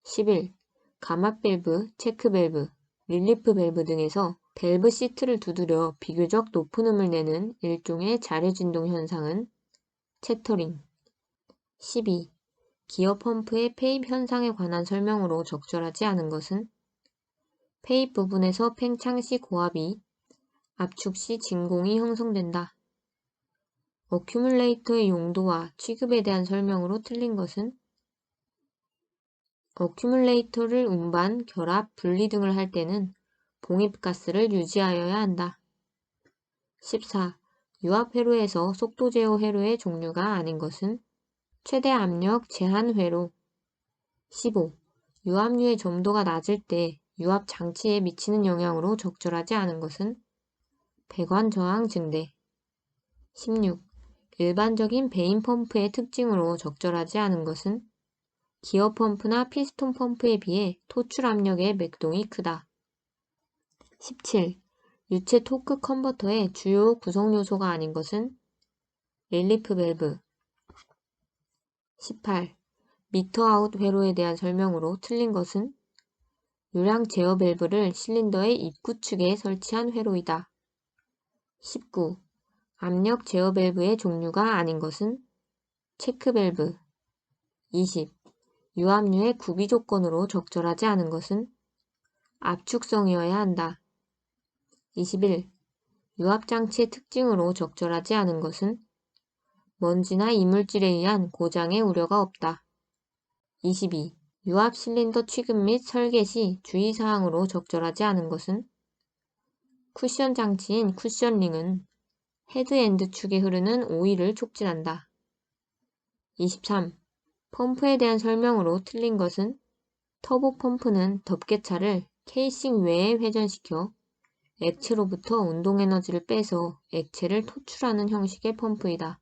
11. 감압 밸브, 체크 밸브, 릴리프 밸브 등에서 밸브 시트를 두드려 비교적 높은 음을 내는 일종의 자료 진동 현상은? 채터링. 12. 기어 펌프의 페입 현상에 관한 설명으로 적절하지 않은 것은? 페입 부분에서 팽창 시 고압이, 압축 시 진공이 형성된다. 어큐뮬레이터의 용도와 취급에 대한 설명으로 틀린 것은? 어큐뮬레이터를 운반, 결합, 분리 등을 할 때는 봉입가스를 유지하여야 한다. 14. 유압 회로에서 속도 제어 회로의 종류가 아닌 것은? 최대 압력 제한 회로. 15. 유압류의 점도가 낮을 때 유압 장치에 미치는 영향으로 적절하지 않은 것은? 배관 저항 증대. 16. 일반적인 베인 펌프의 특징으로 적절하지 않은 것은? 기어 펌프나 피스톤 펌프에 비해 토출 압력의 맥동이 크다. 17. 유체 토크 컨버터의 주요 구성 요소가 아닌 것은? 릴리프 밸브. 18. 미터 아웃 회로에 대한 설명으로 틀린 것은? 유량 제어 밸브를 실린더의 입구 측에 설치한 회로이다. 19. 압력 제어 밸브의 종류가 아닌 것은? 체크 밸브. 20. 유압류의 구비 조건으로 적절하지 않은 것은? 압축성이어야 한다. 21. 유압장치의 특징으로 적절하지 않은 것은? 먼지나 이물질에 의한 고장의 우려가 없다. 22. 유압 실린더 취급 및 설계 시 주의사항으로 적절하지 않은 것은? 쿠션 장치인 쿠션링은 헤드엔드 축에 흐르는 오일을 촉진한다. 23. 펌프에 대한 설명으로 틀린 것은? 터보 펌프는 덮개차를 케이싱 외에 회전시켜 액체로부터 운동 에너지를 빼서 액체를 토출하는 형식의 펌프이다.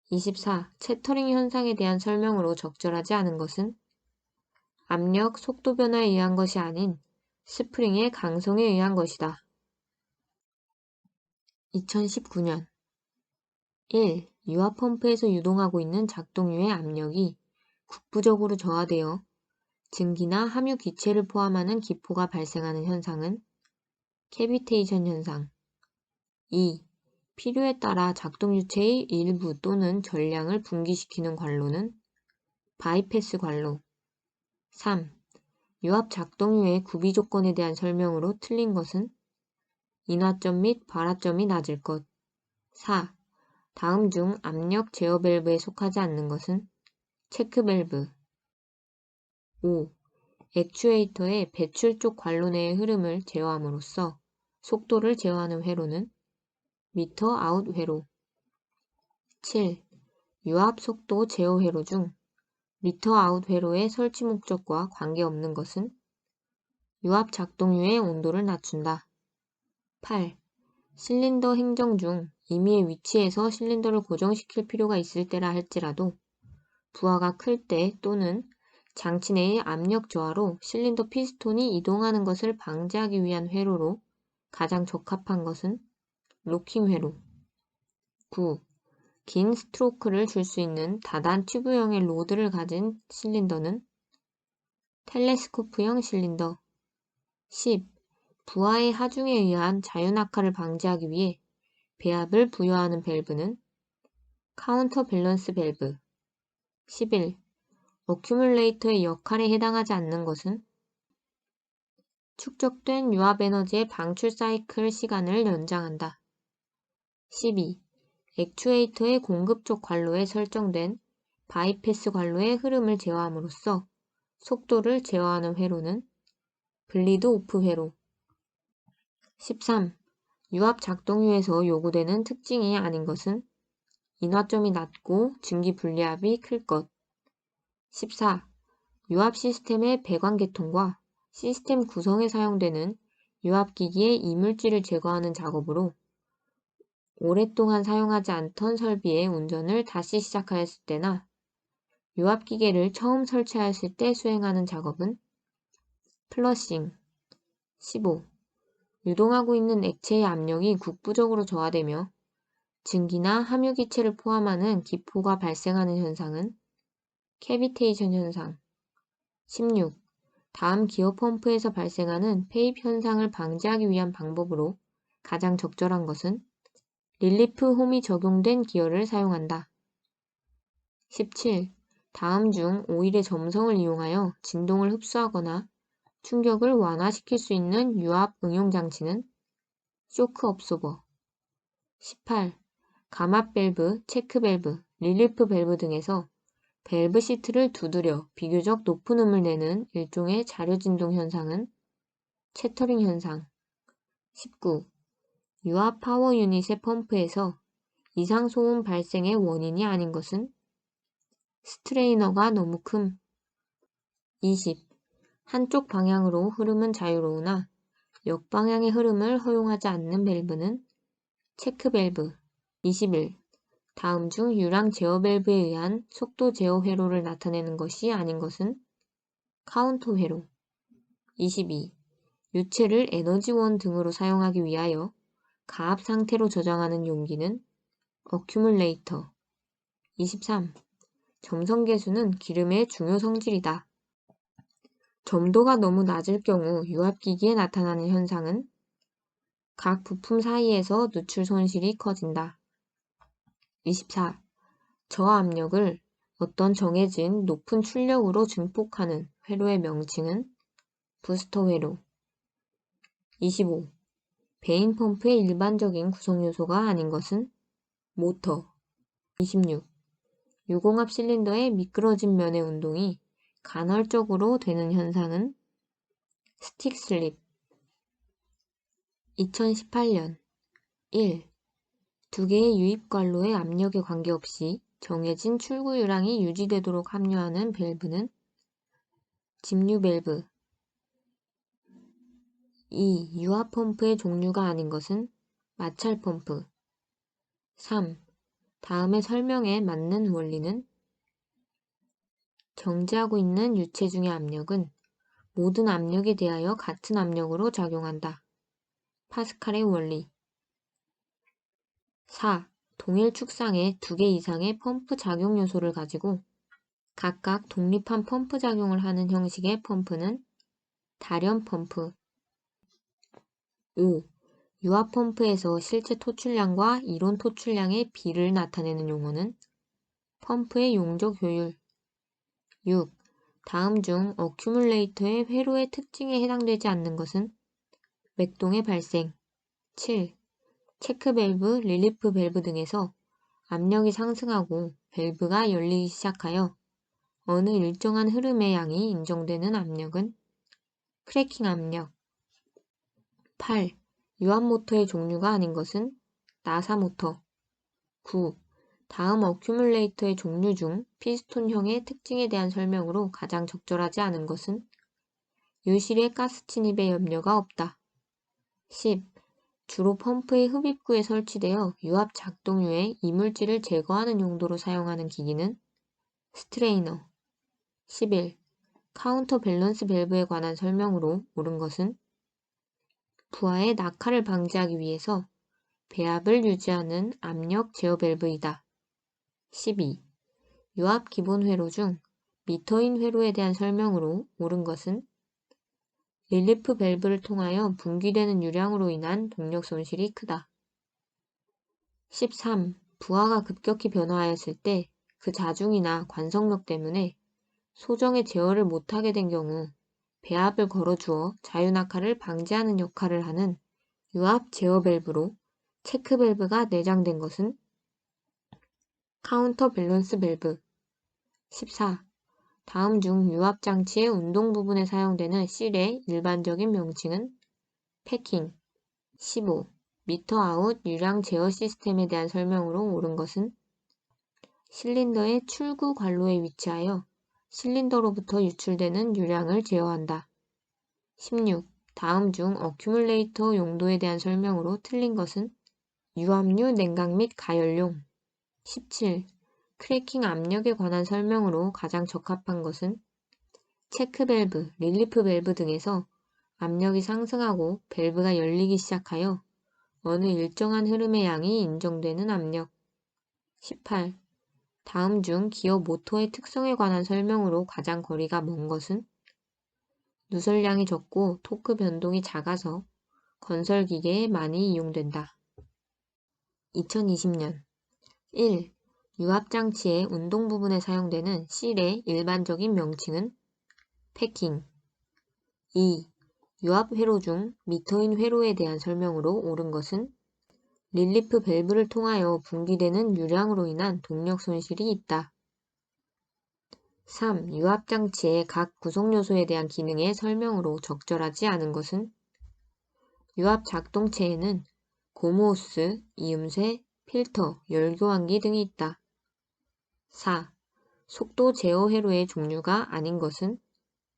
24. 채터링 현상에 대한 설명으로 적절하지 않은 것은? 압력, 속도 변화에 의한 것이 아닌 스프링의 강성에 의한 것이다. 2019년 1. 유압 펌프에서 유동하고 있는 작동유의 압력이 국부적으로 저하되어 증기나 함유 기체를 포함하는 기포가 발생하는 현상은? 캐비테이션 현상. 2. 필요에 따라 작동유체의 일부 또는 전량을 분기시키는 관로는? 바이패스 관로. 3. 유압 작동유의 구비 조건에 대한 설명으로 틀린 것은? 인화점 및 발화점이 낮을 것. 4. 다음 중 압력 제어 밸브에 속하지 않는 것은? 체크 밸브. 5. 액추에이터의 배출 쪽 관로 내의 흐름을 제어함으로써 속도를 제어하는 회로는? 미터 아웃 회로. 7. 유압 속도 제어 회로 중 리터 아웃 회로의 설치 목적과 관계없는 것은 유압 작동유의 온도를 낮춘다. 8. 실린더 행정 중 임의의 위치에서 실린더를 고정시킬 필요가 있을 때라 할지라도 부하가 클 때 또는 장치 내의 압력 저하로 실린더 피스톤이 이동하는 것을 방지하기 위한 회로로 가장 적합한 것은 로킹 회로. 9. 긴 스트로크를 줄 수 있는 다단 튜브형의 로드를 가진 실린더는 텔레스코프형 실린더. 10. 부하의 하중에 의한 자유낙하를 방지하기 위해 배압을 부여하는 밸브는 카운터 밸런스 밸브. 11. 어큐뮬레이터의 역할에 해당하지 않는 것은 축적된 유압 에너지의 방출 사이클 시간을 연장한다. 12. 액추에이터의 공급 쪽 관로에 설정된 바이패스 관로의 흐름을 제어함으로써 속도를 제어하는 회로는 블리드 오프 회로. 13. 유압 작동유에서 요구되는 특징이 아닌 것은 인화점이 낮고 증기 분리압이 클 것. 14. 유압 시스템의 배관 개통과 시스템 구성에 사용되는 유압기기의 이물질을 제거하는 작업으로 오랫동안 사용하지 않던 설비의 운전을 다시 시작하였을 때나 유압기계를 처음 설치하였을 때 수행하는 작업은 플러싱. 15. 유동하고 있는 액체의 압력이 국부적으로 저하되며 증기나 함유기체를 포함하는 기포가 발생하는 현상은 캐비테이션 현상. 16. 다음 기어 펌프에서 발생하는 폐입 현상을 방지하기 위한 방법으로 가장 적절한 것은 릴리프 홈이 적용된 기어를 사용한다. 17. 다음 중 오일의 점성을 이용하여 진동을 흡수하거나 충격을 완화시킬 수 있는 유압 응용 장치는 쇼크 업소버. 18. 감압 밸브, 체크 밸브, 릴리프 밸브 등에서 밸브 시트를 두드려 비교적 높은 음을 내는 일종의 자료 진동 현상은 채터링 현상. 19. 유압 파워 유닛의 펌프에서 이상 소음 발생의 원인이 아닌 것은 스트레이너가 너무 큼. 20. 한쪽 방향으로 흐름은 자유로우나 역방향의 흐름을 허용하지 않는 밸브는 체크 밸브. 21. 다음 중 유랑 제어 밸브에 의한 속도 제어 회로를 나타내는 것이 아닌 것은 카운터 회로. 22. 유체를 에너지원 등으로 사용하기 위하여 가압 상태로 저장하는 용기는 어큐뮬레이터. 23. 점성 계수는 기름의 중요 성질이다. 점도가 너무 낮을 경우 유압기기에 나타나는 현상은 각 부품 사이에서 누출 손실이 커진다. 24. 저압력을 어떤 정해진 높은 출력으로 증폭하는 회로의 명칭은 부스터 회로. 25. 베인 펌프의 일반적인 구성 요소가 아닌 것은 모터. 26. 유공압 실린더의 미끄러진 면의 운동이 간헐적으로 되는 현상은 스틱 슬립. 2018년 1. 두 개의 유입 관로의 압력에 관계없이 정해진 출구 유량이 유지되도록 합류하는 밸브는 집류 밸브. 2. 유압 펌프의 종류가 아닌 것은 마찰 펌프. 3. 다음의 설명에 맞는 원리는 정지하고 있는 유체 중의 압력은 모든 압력에 대하여 같은 압력으로 작용한다. 파스칼의 원리. 4. 동일 축상의 두 개 이상의 펌프 작용 요소를 가지고 각각 독립한 펌프 작용을 하는 형식의 펌프는 다련 펌프. 5. 유압 펌프에서 실제 토출량과 이론 토출량의 비를 나타내는 용어는 펌프의 용적 효율. 6. 다음 중 어큐뮬레이터의 회로의 특징에 해당되지 않는 것은 맥동의 발생. 7. 체크 밸브, 릴리프 밸브 등에서 압력이 상승하고 밸브가 열리기 시작하여 어느 일정한 흐름의 양이 인정되는 압력은 크래킹 압력. 8. 유압 모터의 종류가 아닌 것은 나사 모터. 9. 다음 어큐뮬레이터의 종류 중 피스톤형의 특징에 대한 설명으로 가장 적절하지 않은 것은 유실의 가스 침입에 염려가 없다. 10. 주로 펌프의 흡입구에 설치되어 유압 작동류의 이물질을 제거하는 용도로 사용하는 기기는 스트레이너. 11. 카운터 밸런스 밸브에 관한 설명으로 옳은 것은 부하의 낙하를 방지하기 위해서 배압을 유지하는 압력 제어 밸브이다. 12. 유압 기본 회로 중 미터인 회로에 대한 설명으로 옳은 것은 릴리프 밸브를 통하여 분기되는 유량으로 인한 동력 손실이 크다. 13. 부하가 급격히 변화하였을 때 그 자중이나 관성력 때문에 소정의 제어를 못하게 된 경우 배압을 걸어주어 자유낙하를 방지하는 역할을 하는 유압 제어 밸브로 체크 밸브가 내장된 것은 카운터 밸런스 밸브. 14. 다음 중 유압 장치의 운동 부분에 사용되는 실의 일반적인 명칭은 패킹. 15. 미터 아웃 유량 제어 시스템에 대한 설명으로 옳은 것은 실린더의 출구 관로에 위치하여 실린더로부터 유출되는 유량을 제어한다. 16. 다음 중 어큐뮬레이터 용도에 대한 설명으로 틀린 것은 유압류 냉각 및 가열용. 17. 크래킹 압력에 관한 설명으로 가장 적합한 것은 체크 밸브, 릴리프 밸브 등에서 압력이 상승하고 밸브가 열리기 시작하여 어느 일정한 흐름의 양이 인정되는 압력. 18. 다음 중 기어 모터의 특성에 관한 설명으로 가장 거리가 먼 것은 누설량이 적고 토크 변동이 작아서 건설 기계에 많이 이용된다. 2020년 1. 유압 장치의 운동 부분에 사용되는 실의 일반적인 명칭은 패킹. 2. 유압 회로 중 미터인 회로에 대한 설명으로 옳은 것은 릴리프 밸브를 통하여 분기되는 유량으로 인한 동력 손실이 있다. 3. 유압 장치의 각 구성 요소에 대한 기능의 설명으로 적절하지 않은 것은 유압 작동체에는 고무호스, 이음새, 필터, 열교환기 등이 있다. 4. 속도 제어 회로의 종류가 아닌 것은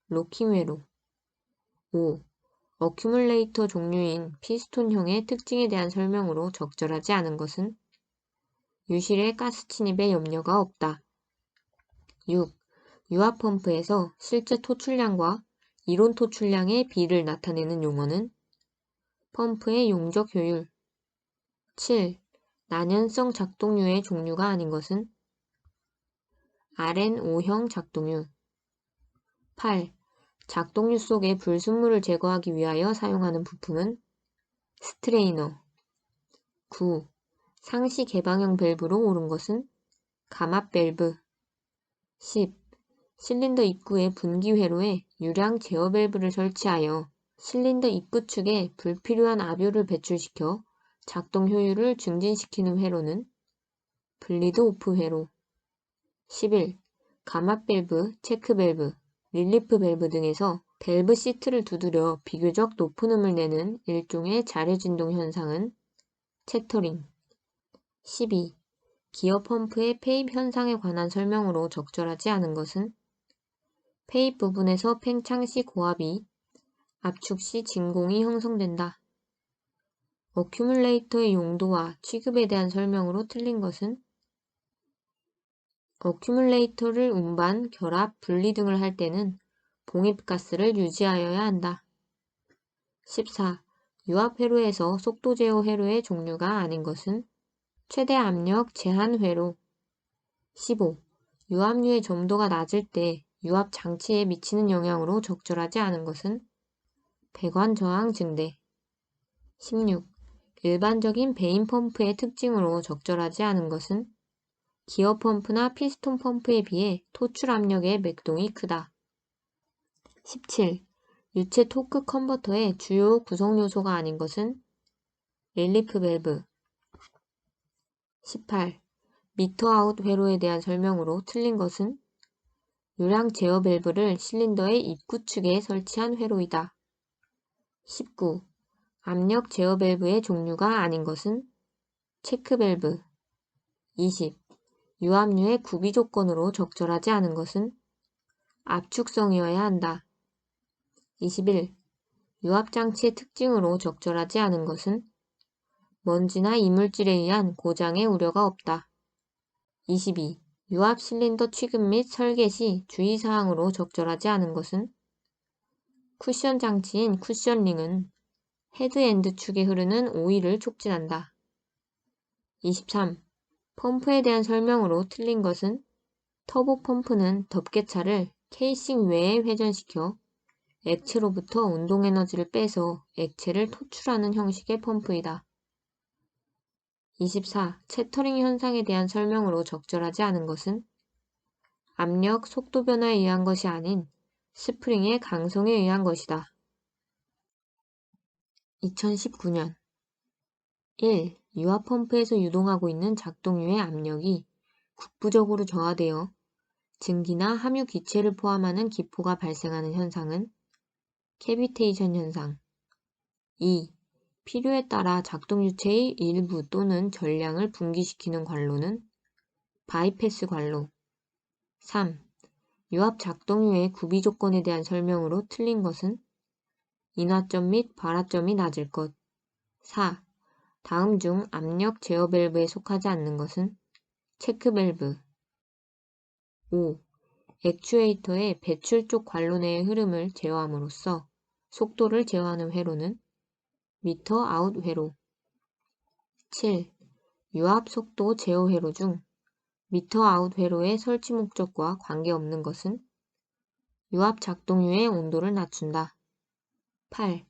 로킹 회로. 5. 어큐뮬레이터 종류인 피스톤형의 특징에 대한 설명으로 적절하지 않은 것은 유실의 가스 침입에 염려가 없다. 6. 유압 펌프에서 실제 토출량과 이론 토출량의 비를 나타내는 용어는 펌프의 용적 효율. 7. 난연성 작동류의 종류가 아닌 것은 RN5형 작동류. 8. 작동류 속의 불순물을 제거하기 위하여 사용하는 부품은 스트레이너. 9. 상시 개방형 밸브로 옳은 것은 감압 밸브. 10. 실린더 입구의 분기 회로에 유량 제어 밸브를 설치하여 실린더 입구 측에 불필요한 압유를 배출시켜 작동 효율을 증진시키는 회로는 블리드 오프 회로. 11. 감압 밸브, 체크 밸브, 릴리프 밸브 등에서 밸브 시트를 두드려 비교적 높은 음을 내는 일종의 자료 진동 현상은 채터링. 12. 기어 펌프의 페입 현상에 관한 설명으로 적절하지 않은 것은 페입 부분에서 팽창 시 고압이, 압축 시 진공이 형성된다. 어큐뮬레이터의 용도와 취급에 대한 설명으로 틀린 것은 어큐뮬레이터를 운반, 결합, 분리 등을 할 때는 봉입가스를 유지하여야 한다. 14. 유압 회로에서 속도 제어 회로의 종류가 아닌 것은 최대 압력 제한 회로. 15. 유압류의 점도가 낮을 때 유압 장치에 미치는 영향으로 적절하지 않은 것은 배관 저항 증대. 16. 일반적인 베인 펌프의 특징으로 적절하지 않은 것은 기어 펌프나 피스톤 펌프에 비해 토출 압력의 맥동이 크다. 17. 유체 토크 컨버터의 주요 구성 요소가 아닌 것은 릴리프 밸브. 18. 미터 아웃 회로에 대한 설명으로 틀린 것은 유량 제어 밸브를 실린더의 입구 측에 설치한 회로이다. 19. 압력 제어 밸브의 종류가 아닌 것은 체크 밸브. 20. 유압류의 구비 조건으로 적절하지 않은 것은 압축성이어야 한다. 21. 유압장치의 특징으로 적절하지 않은 것은 먼지나 이물질에 의한 고장의 우려가 없다. 22. 유압 실린더 취급 및 설계 시 주의사항으로 적절하지 않은 것은 쿠션 장치인 쿠션링은 헤드엔드 축에 흐르는 오일을 촉진한다. 23. 펌프에 대한 설명으로 틀린 것은 터보 펌프는 덮개차를 케이싱 외에 회전시켜 액체로부터 운동에너지를 빼서 액체를 토출하는 형식의 펌프이다. 24. 채터링 현상에 대한 설명으로 적절하지 않은 것은 압력, 속도 변화에 의한 것이 아닌 스프링의 강성에 의한 것이다. 2019년 1. 유압 펌프에서 유동하고 있는 작동유의 압력이 국부적으로 저하되어 증기나 함유 기체를 포함하는 기포가 발생하는 현상은 캐비테이션 현상. 2. 필요에 따라 작동유체의 일부 또는 전량을 분기시키는 관로는 바이패스 관로. 3. 유압 작동유의 구비 조건에 대한 설명으로 틀린 것은 인하점 및 발화점이 낮을 것. 4. 다음 중 압력 제어 밸브에 속하지 않는 것은 체크 밸브. 5. 액추에이터의 배출 쪽 관로 내의 흐름을 제어함으로써 속도를 제어하는 회로는 미터 아웃 회로. 7. 유압 속도 제어 회로 중 미터 아웃 회로의 설치 목적과 관계없는 것은 유압 작동유의 온도를 낮춘다. 8.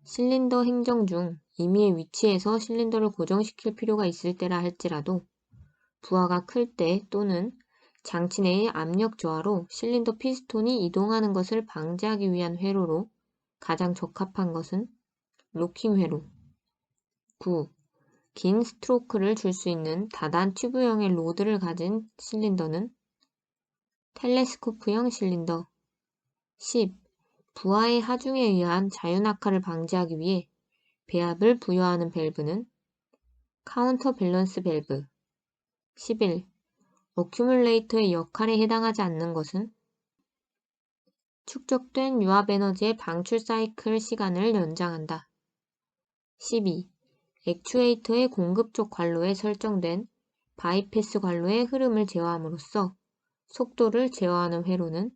실린더 행정 중 임의의 위치에서 실린더를 고정시킬 필요가 있을 때라 할지라도 부하가 클 때 또는 장치 내의 압력 저하로 실린더 피스톤이 이동하는 것을 방지하기 위한 회로로 가장 적합한 것은 로킹 회로. 9. 긴 스트로크를 줄 수 있는 다단 튜브형의 로드를 가진 실린더는 텔레스코프형 실린더. 10. 부하의 하중에 의한 자유낙하를 방지하기 위해 배압을 부여하는 밸브는 카운터 밸런스 밸브. 11. 어큐뮬레이터의 역할에 해당하지 않는 것은 축적된 유압 에너지의 방출 사이클 시간을 연장한다. 12. 액추에이터의 공급 쪽 관로에 설정된 바이패스 관로의 흐름을 제어함으로써 속도를 제어하는 회로는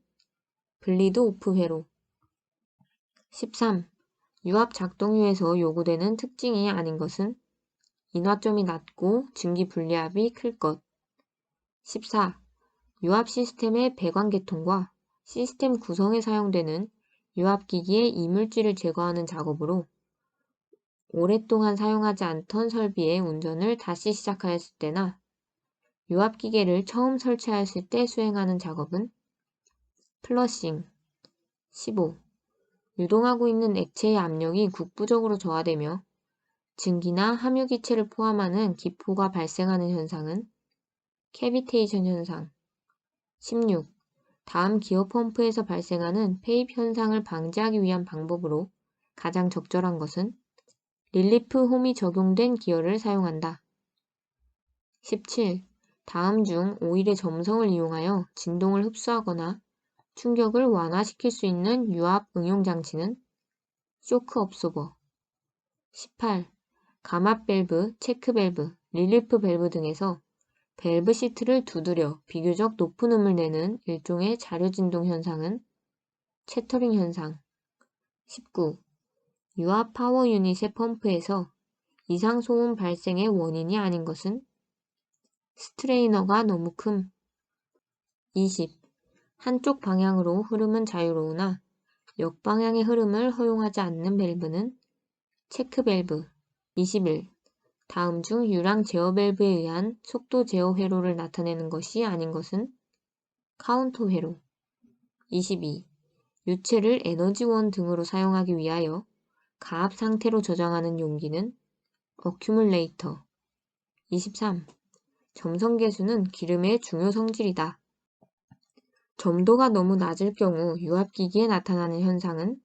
블리드 오프 회로. 13. 유압 작동유에서 요구되는 특징이 아닌 것은 인화점이 낮고 증기 분리압이 클 것. 14. 유압 시스템의 배관 개통과 시스템 구성에 사용되는 유압기기의 이물질을 제거하는 작업으로 오랫동안 사용하지 않던 설비의 운전을 다시 시작하였을 때나 유압기계를 처음 설치하였을 때 수행하는 작업은 플러싱. 15. 유동하고 있는 액체의 압력이 국부적으로 저하되며 증기나 함유기체를 포함하는 기포가 발생하는 현상은 캐비테이션 현상. 16. 다음 기어 펌프에서 발생하는 폐입 현상을 방지하기 위한 방법으로 가장 적절한 것은 릴리프 홈이 적용된 기어를 사용한다. 17. 다음 중 오일의 점성을 이용하여 진동을 흡수하거나 충격을 완화시킬 수 있는 유압 응용 장치는 쇼크 업소버. 18. 감압 밸브, 체크 밸브, 릴리프 밸브 등에서 밸브 시트를 두드려 비교적 높은 음을 내는 일종의 자료 진동 현상은 채터링 현상. 19. 유압 파워 유닛의 펌프에서 이상 소음 발생의 원인이 아닌 것은 스트레이너가 너무 큼. 20. 한쪽 방향으로 흐름은 자유로우나 역방향의 흐름을 허용하지 않는 밸브는 체크 밸브. 21. 다음 중 유랑 제어 밸브에 의한 속도 제어 회로를 나타내는 것이 아닌 것은 카운터 회로. 22. 유체를 에너지원 등으로 사용하기 위하여 가압 상태로 저장하는 용기는 어큐뮬레이터. 23. 점성 계수는 기름의 중요 성질이다. 점도가 너무 낮을 경우 유압기기에 나타나는 현상은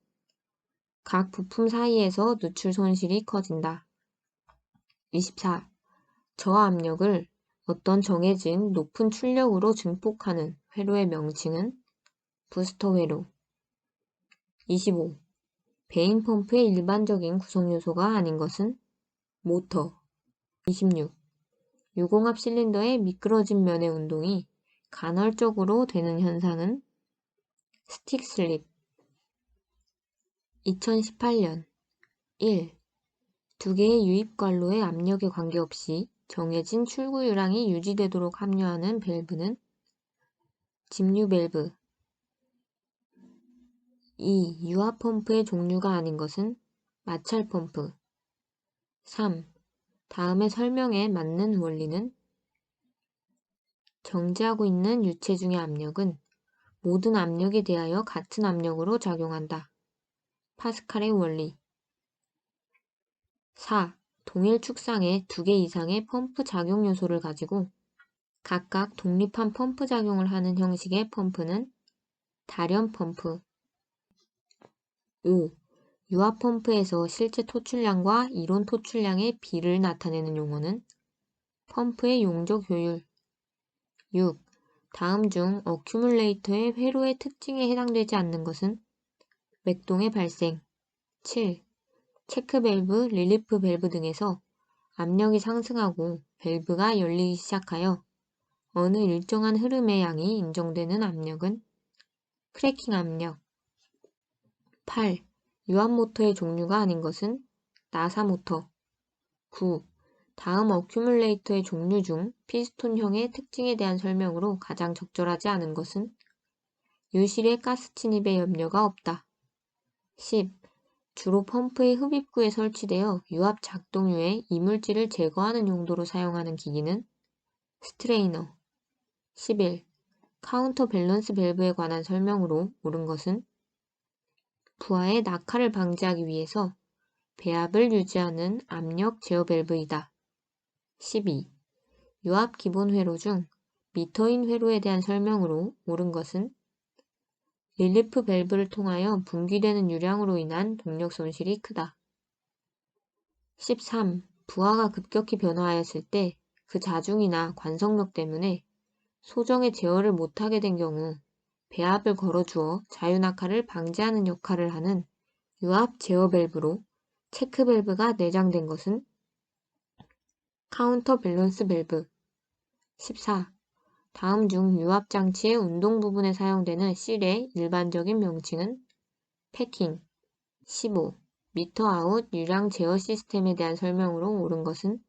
각 부품 사이에서 누출 손실이 커진다. 24. 저압력을 어떤 정해진 높은 출력으로 증폭하는 회로의 명칭은 부스터 회로. 25. 베인 펌프의 일반적인 구성 요소가 아닌 것은 모터. 26. 유공합 실린더의 미끄러진 면의 운동이 간헐적으로 되는 현상은 스틱 슬립. 2018년 1. 두 개의 유입 관로의 압력에 관계없이 정해진 출구 유량이 유지되도록 합류하는 밸브는 직류 밸브. 2. 유압 펌프의 종류가 아닌 것은 마찰 펌프. 3. 다음의 설명에 맞는 원리는 정지하고 있는 유체 중의 압력은 모든 압력에 대하여 같은 압력으로 작용한다. 파스칼의 원리. 4. 동일 축상의 두 개 이상의 펌프 작용 요소를 가지고 각각 독립한 펌프 작용을 하는 형식의 펌프는 다련 펌프. 5. 유압 펌프에서 실제 토출량과 이론 토출량의 비를 나타내는 용어는 펌프의 용적 효율. 6. 다음 중 어큐뮬레이터의 회로의 특징에 해당되지 않는 것은 맥동의 발생. 7. 체크 밸브, 릴리프 밸브 등에서 압력이 상승하고 밸브가 열리기 시작하여 어느 일정한 흐름의 양이 인정되는 압력은 크래킹 압력. 8. 유압 모터의 종류가 아닌 것은 나사 모터. 9. 다음 어큐뮬레이터의 종류 중 피스톤형의 특징에 대한 설명으로 가장 적절하지 않은 것은 유실의 가스 침입에 염려가 없다. 10. 주로 펌프의 흡입구에 설치되어 유압 작동류의 이물질을 제거하는 용도로 사용하는 기기는 스트레이너. 11. 카운터 밸런스 밸브에 관한 설명으로 옳은 것은 부하의 낙하를 방지하기 위해서 배압을 유지하는 압력 제어 밸브이다. 12. 유압 기본 회로 중 미터인 회로에 대한 설명으로 옳은 것은 릴리프 밸브를 통하여 분기되는 유량으로 인한 동력 손실이 크다. 13. 부하가 급격히 변화하였을 때 그 자중이나 관성력 때문에 소정의 제어를 못하게 된 경우 배압을 걸어주어 자유낙하를 방지하는 역할을 하는 유압 제어 밸브로 체크 밸브가 내장된 것은 카운터 밸런스 밸브. 14. 다음 중 유압 장치의 운동 부분에 사용되는 실의 일반적인 명칭은 패킹. 15. 미터 아웃 유량 제어 시스템에 대한 설명으로 옳은 것은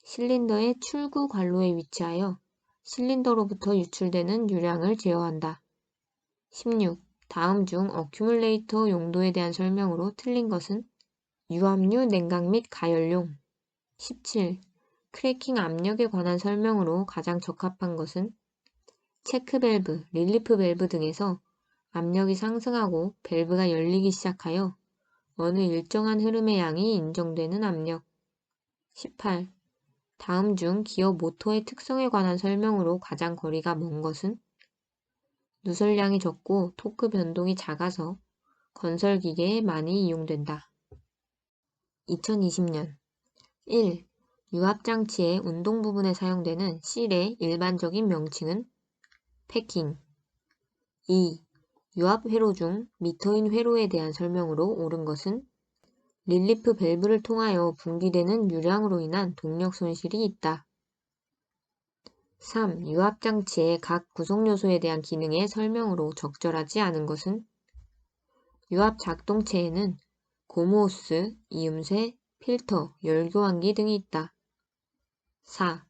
실린더의 출구 관로에 위치하여 실린더로부터 유출되는 유량을 제어한다. 16. 다음 중 어큐뮬레이터 용도에 대한 설명으로 틀린 것은 유압류 냉각 및 가열용. 17. 크래킹 압력에 관한 설명으로 가장 적합한 것은 체크 밸브, 릴리프 밸브 등에서 압력이 상승하고 밸브가 열리기 시작하여 어느 일정한 흐름의 양이 인정되는 압력. 18. 다음 중 기어 모터의 특성에 관한 설명으로 가장 거리가 먼 것은 누설량이 적고 토크 변동이 작아서 건설 기계에 많이 이용된다. 2020년 1. 유압 장치의 운동 부분에 사용되는 실의 일반적인 명칭은 패킹. 2. 유압 회로 중 미터인 회로에 대한 설명으로 옳은 것은 릴리프 밸브를 통하여 분기되는 유량으로 인한 동력 손실이 있다. 3. 유압 장치의 각 구성 요소에 대한 기능의 설명으로 적절하지 않은 것은 유압 작동체에는 고무호스, 이음새, 필터, 열교환기 등이 있다. 4.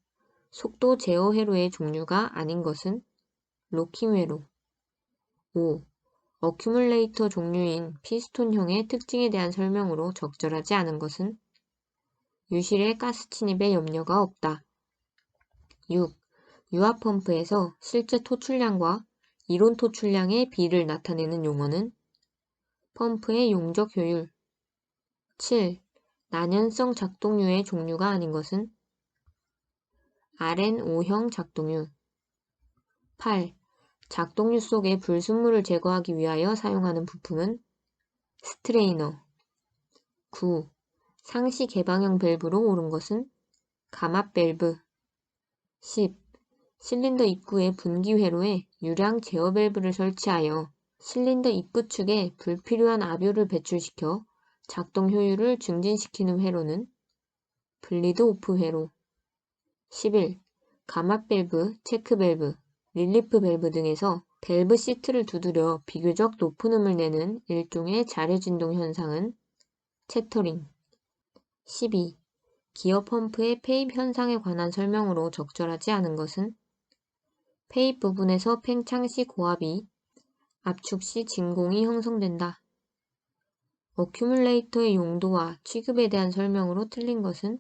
속도 제어 회로의 종류가 아닌 것은 로킹 회로. 5. 어큐뮬레이터 종류인 피스톤형의 특징에 대한 설명으로 적절하지 않은 것은 유실의 가스 침입에 염려가 없다. 6. 유압 펌프에서 실제 토출량과 이론 토출량의 비를 나타내는 용어는 펌프의 용적 효율. 7. 난연성 작동류의 종류가 아닌 것은 RN5형 작동류. 8. 작동류 속의 불순물을 제거하기 위하여 사용하는 부품은 스트레이너. 9. 상시 개방형 밸브로 옳은 것은 감압 밸브. 10. 실린더 입구의 분기 회로에 유량 제어 밸브를 설치하여 실린더 입구 축에 불필요한 압유를 배출시켜 작동 효율을 증진시키는 회로는 블리드 오프 회로. 11. 감압 밸브, 체크 밸브, 릴리프 밸브 등에서 밸브 시트를 두드려 비교적 높은 음을 내는 일종의 자료 진동 현상은 채터링. 12. 기어 펌프의 페입 현상에 관한 설명으로 적절하지 않은 것은 페입 부분에서 팽창 시 고압이, 압축 시 진공이 형성된다. 어큐뮬레이터의 용도와 취급에 대한 설명으로 틀린 것은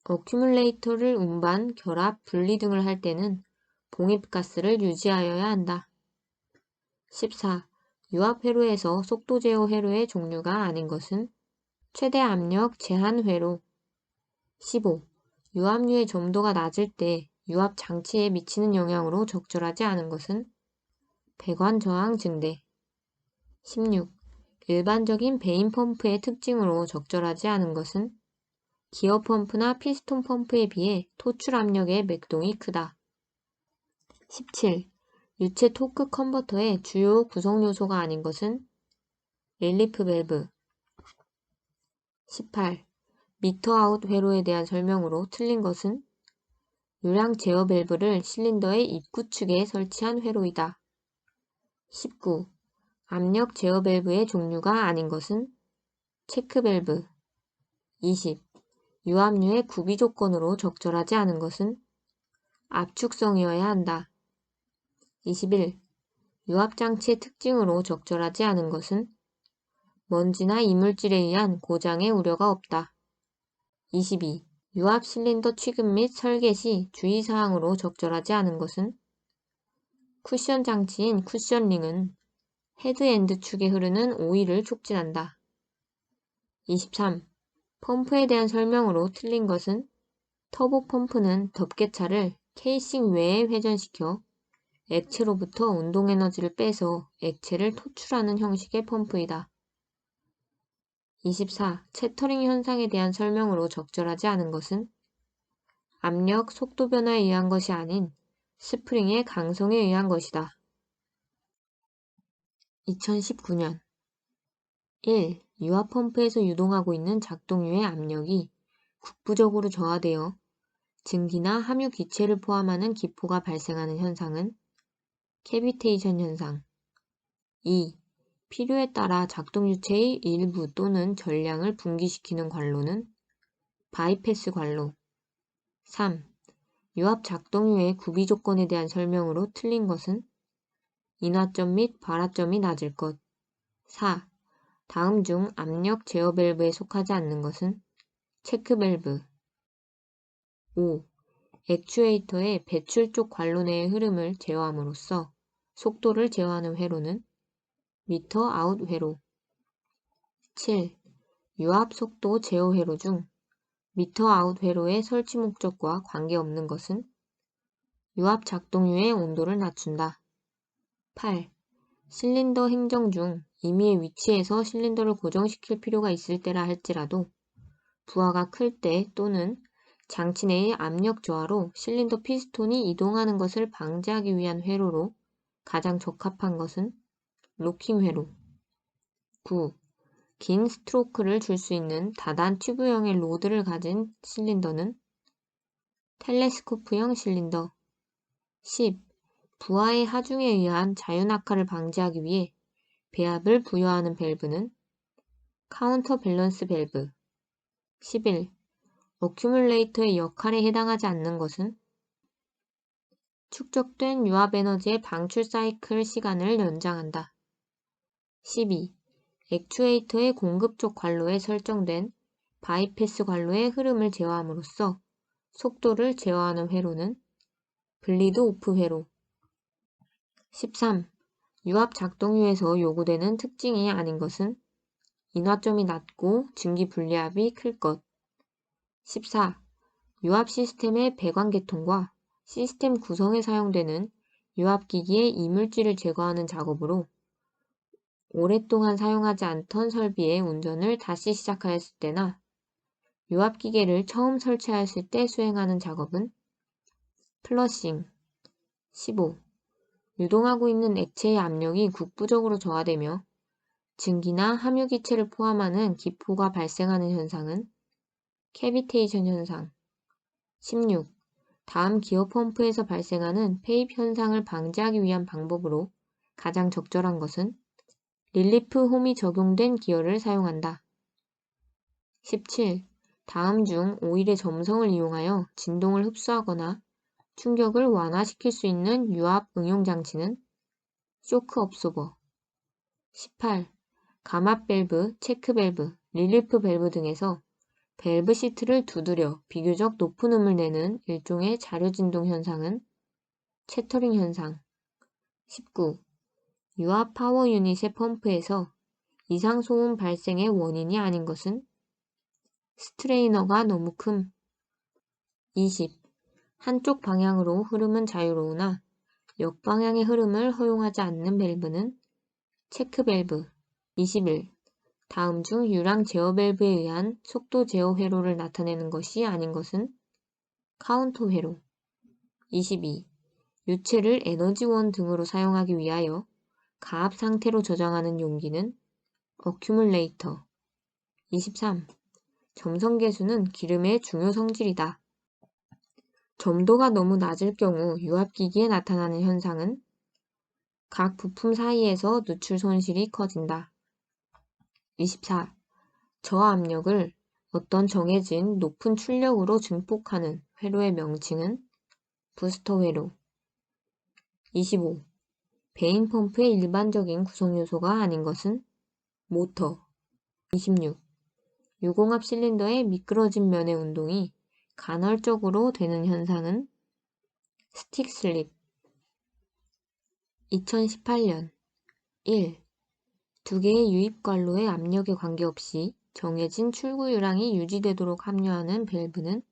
어큐뮬레이터를 운반, 결합, 분리 등을 할 때는 봉입가스를 유지하여야 한다. 14. 유압 회로에서 속도 제어 회로의 종류가 아닌 것은 최대 압력 제한 회로. 15. 유압류의 점도가 낮을 때 유압 장치에 미치는 영향으로 적절하지 않은 것은 배관 저항 증대. 16. 일반적인 베인 펌프의 특징으로 적절하지 않은 것은 기어 펌프나 피스톤 펌프에 비해 토출 압력의 맥동이 크다. 17. 유체 토크 컨버터의 주요 구성 요소가 아닌 것은 릴리프 밸브. 18. 미터 아웃 회로에 대한 설명으로 틀린 것은 유량 제어 밸브를 실린더의 입구 축에 설치한 회로이다. 19. 압력 제어 밸브의 종류가 아닌 것은 체크 밸브. 20. 유압류의 구비 조건으로 적절하지 않은 것은 압축성이어야 한다. 21. 유압장치의 특징으로 적절하지 않은 것은 먼지나 이물질에 의한 고장의 우려가 없다. 22. 유압 실린더 취급 및 설계 시 주의사항으로 적절하지 않은 것은 쿠션 장치인 쿠션링은 헤드엔드 축에 흐르는 오일을 촉진한다. 23. 펌프에 대한 설명으로 틀린 것은 터보 펌프는 덮개차를 케이싱 외에 회전시켜 액체로부터 운동 에너지를 빼서 액체를 토출하는 형식의 펌프이다. 24. 채터링 현상에 대한 설명으로 적절하지 않은 것은 압력, 속도 변화에 의한 것이 아닌 스프링의 강성에 의한 것이다. 2019년 1. 유압 펌프에서 유동하고 있는 작동유의 압력이 국부적으로 저하되어 증기나 함유 기체를 포함하는 기포가 발생하는 현상은 캐비테이션 현상. 2. 필요에 따라 작동유체의 일부 또는 전량을 분기시키는 관로는 바이패스 관로. 3. 유압 작동유의 구비 조건에 대한 설명으로 틀린 것은 인화점 및 발화점이 낮을 것. 4. 다음 중 압력 제어 밸브에 속하지 않는 것은 체크 밸브. 5. 액추에이터의 배출 쪽 관로 내의 흐름을 제어함으로써 속도를 제어하는 회로는 미터 아웃 회로. 7. 유압 속도 제어 회로 중 미터 아웃 회로의 설치 목적과 관계없는 것은 유압 작동유의 온도를 낮춘다. 8. 실린더 행정 중 임의의 위치에서 실린더를 고정시킬 필요가 있을 때라 할지라도 부하가 클 때 또는 장치 내의 압력 저하로 실린더 피스톤이 이동하는 것을 방지하기 위한 회로로 가장 적합한 것은 로킹 회로. 9. 긴 스트로크를 줄 수 있는 다단 튜브형의 로드를 가진 실린더는 텔레스코프형 실린더. 10. 부하의 하중에 의한 자유낙하를 방지하기 위해 배압을 부여하는 밸브는 카운터 밸런스 밸브. 11. 어큐뮬레이터의 역할에 해당하지 않는 것은 축적된 유압 에너지의 방출 사이클 시간을 연장한다. 12. 액추에이터의 공급 쪽 관로에 설정된 바이패스 관로의 흐름을 제어함으로써 속도를 제어하는 회로는 블리드 오프 회로. 13. 유압 작동유에서 요구되는 특징이 아닌 것은 인화점이 낮고 증기 분리압이 클 것. 14. 유압 시스템의 배관 개통과 시스템 구성에 사용되는 유압기기의 이물질을 제거하는 작업으로 오랫동안 사용하지 않던 설비의 운전을 다시 시작하였을 때나 유압기계를 처음 설치하였을 때 수행하는 작업은 플러싱. 15. 유동하고 있는 액체의 압력이 국부적으로 저하되며 증기나 함유기체를 포함하는 기포가 발생하는 현상은 캐비테이션 현상. 16. 다음 기어 펌프에서 발생하는 폐입 현상을 방지하기 위한 방법으로 가장 적절한 것은 릴리프 홈이 적용된 기어를 사용한다. 17. 다음 중 오일의 점성을 이용하여 진동을 흡수하거나 충격을 완화시킬 수 있는 유압 응용 장치는 쇼크 업소버. 18. 감압 밸브, 체크 밸브, 릴리프 밸브 등에서 밸브 시트를 두드려 비교적 높은 음을 내는 일종의 자료 진동 현상은 채터링 현상. 19. 유압 파워 유닛의 펌프에서 이상 소음 발생의 원인이 아닌 것은 스트레이너가 너무 큼. 20. 한쪽 방향으로 흐름은 자유로우나 역방향의 흐름을 허용하지 않는 밸브는 체크 밸브. 21. 다음 중 유량 제어 밸브에 의한 속도 제어 회로를 나타내는 것이 아닌 것은 카운터 회로. 22. 유체를 에너지원 등으로 사용하기 위하여 가압 상태로 저장하는 용기는 어큐뮬레이터. 23. 점성 계수는 기름의 중요 성질이다. 점도가 너무 낮을 경우 유압기기에 나타나는 현상은 각 부품 사이에서 누출 손실이 커진다. 24. 저압력을 어떤 정해진 높은 출력으로 증폭하는 회로의 명칭은 부스터 회로. 25. 베인 펌프의 일반적인 구성 요소가 아닌 것은 모터. 26. 유공압 실린더의 미끄러진 면의 운동이 간헐적으로 되는 현상은 스틱 슬립. 2018년 1. 두 개의 유입 관로의 압력에 관계없이 정해진 출구 유량이 유지되도록 합류하는 밸브는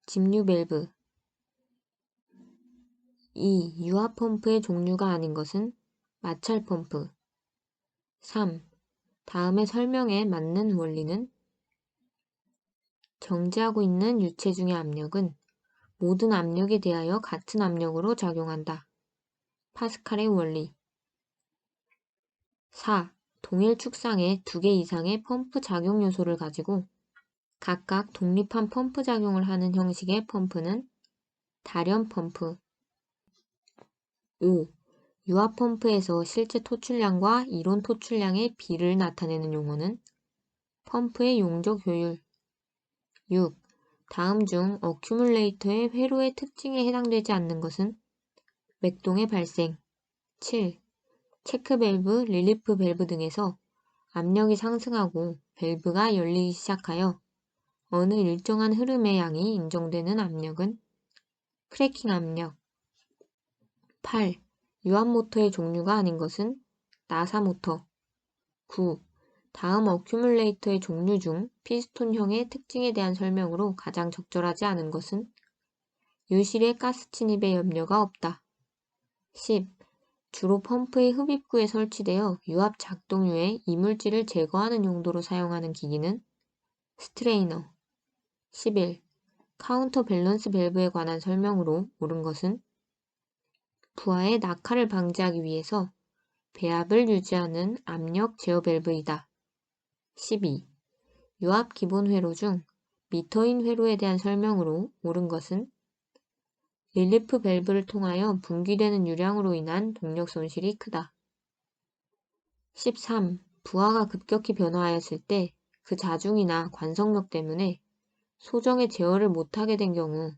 집류 밸브. 2. 유압 펌프의 종류가 아닌 것은 마찰 펌프. 3. 다음의 설명에 맞는 원리는 정지하고 있는 유체 중의 압력은 모든 압력에 대하여 같은 압력으로 작용한다. 파스칼의 원리. 4. 동일 축상의 두 개 이상의 펌프 작용 요소를 가지고 각각 독립한 펌프 작용을 하는 형식의 펌프는 다련 펌프. 5. 유압 펌프에서 실제 토출량과 이론 토출량의 비를 나타내는 용어는 펌프의 용적 효율. 6. 다음 중 어큐뮬레이터의 회로의 특징에 해당되지 않는 것은 맥동의 발생. 7. 체크 밸브, 릴리프 밸브 등에서 압력이 상승하고 밸브가 열리기 시작하여 어느 일정한 흐름의 양이 인정되는 압력은 크래킹 압력. 8. 유압 모터의 종류가 아닌 것은 나사 모터. 9. 다음 어큐뮬레이터의 종류 중 피스톤형의 특징에 대한 설명으로 가장 적절하지 않은 것은 유실의 가스 침입의 염려가 없다. 10. 주로 펌프의 흡입구에 설치되어 유압 작동류의 이물질을 제거하는 용도로 사용하는 기기는 스트레이너. 11. 카운터 밸런스 밸브에 관한 설명으로 옳은 것은 부하의 낙하를 방지하기 위해서 배압을 유지하는 압력 제어 밸브이다. 12. 유압 기본 회로 중 미터인 회로에 대한 설명으로 옳은 것은 릴리프 밸브를 통하여 분기되는 유량으로 인한 동력 손실이 크다. 13. 부하가 급격히 변화하였을 때 그 자중이나 관성력 때문에 소정의 제어를 못하게 된 경우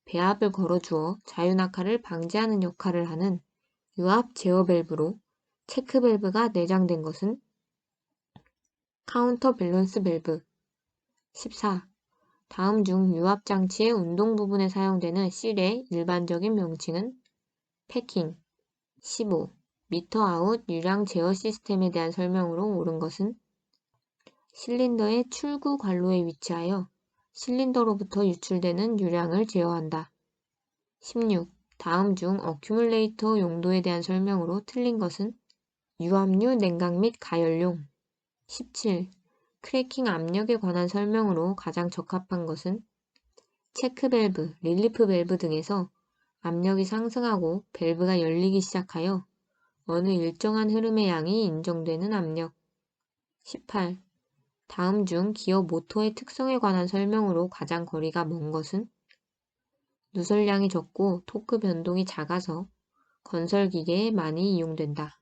배압을 걸어주어 자유낙하를 방지하는 역할을 하는 유압 제어 밸브로 체크 밸브가 내장된 것은 카운터 밸런스 밸브. 14. 다음 중 유압 장치의 운동 부분에 사용되는 실의 일반적인 명칭은 패킹. 15. 미터 아웃 유량 제어 시스템에 대한 설명으로 옳은 것은 실린더의 출구 관로에 위치하여 실린더로부터 유출되는 유량을 제어한다. 16. 다음 중 어큐뮬레이터 용도에 대한 설명으로 틀린 것은 유압류 냉각 및 가열용. 17. 크래킹 압력에 관한 설명으로 가장 적합한 것은 체크 밸브, 릴리프 밸브 등에서 압력이 상승하고 밸브가 열리기 시작하여 어느 일정한 흐름의 양이 인정되는 압력. 18. 다음 중 기어 모터의 특성에 관한 설명으로 가장 거리가 먼 것은 누설량이 적고 토크 변동이 작아서 건설 기계에 많이 이용된다.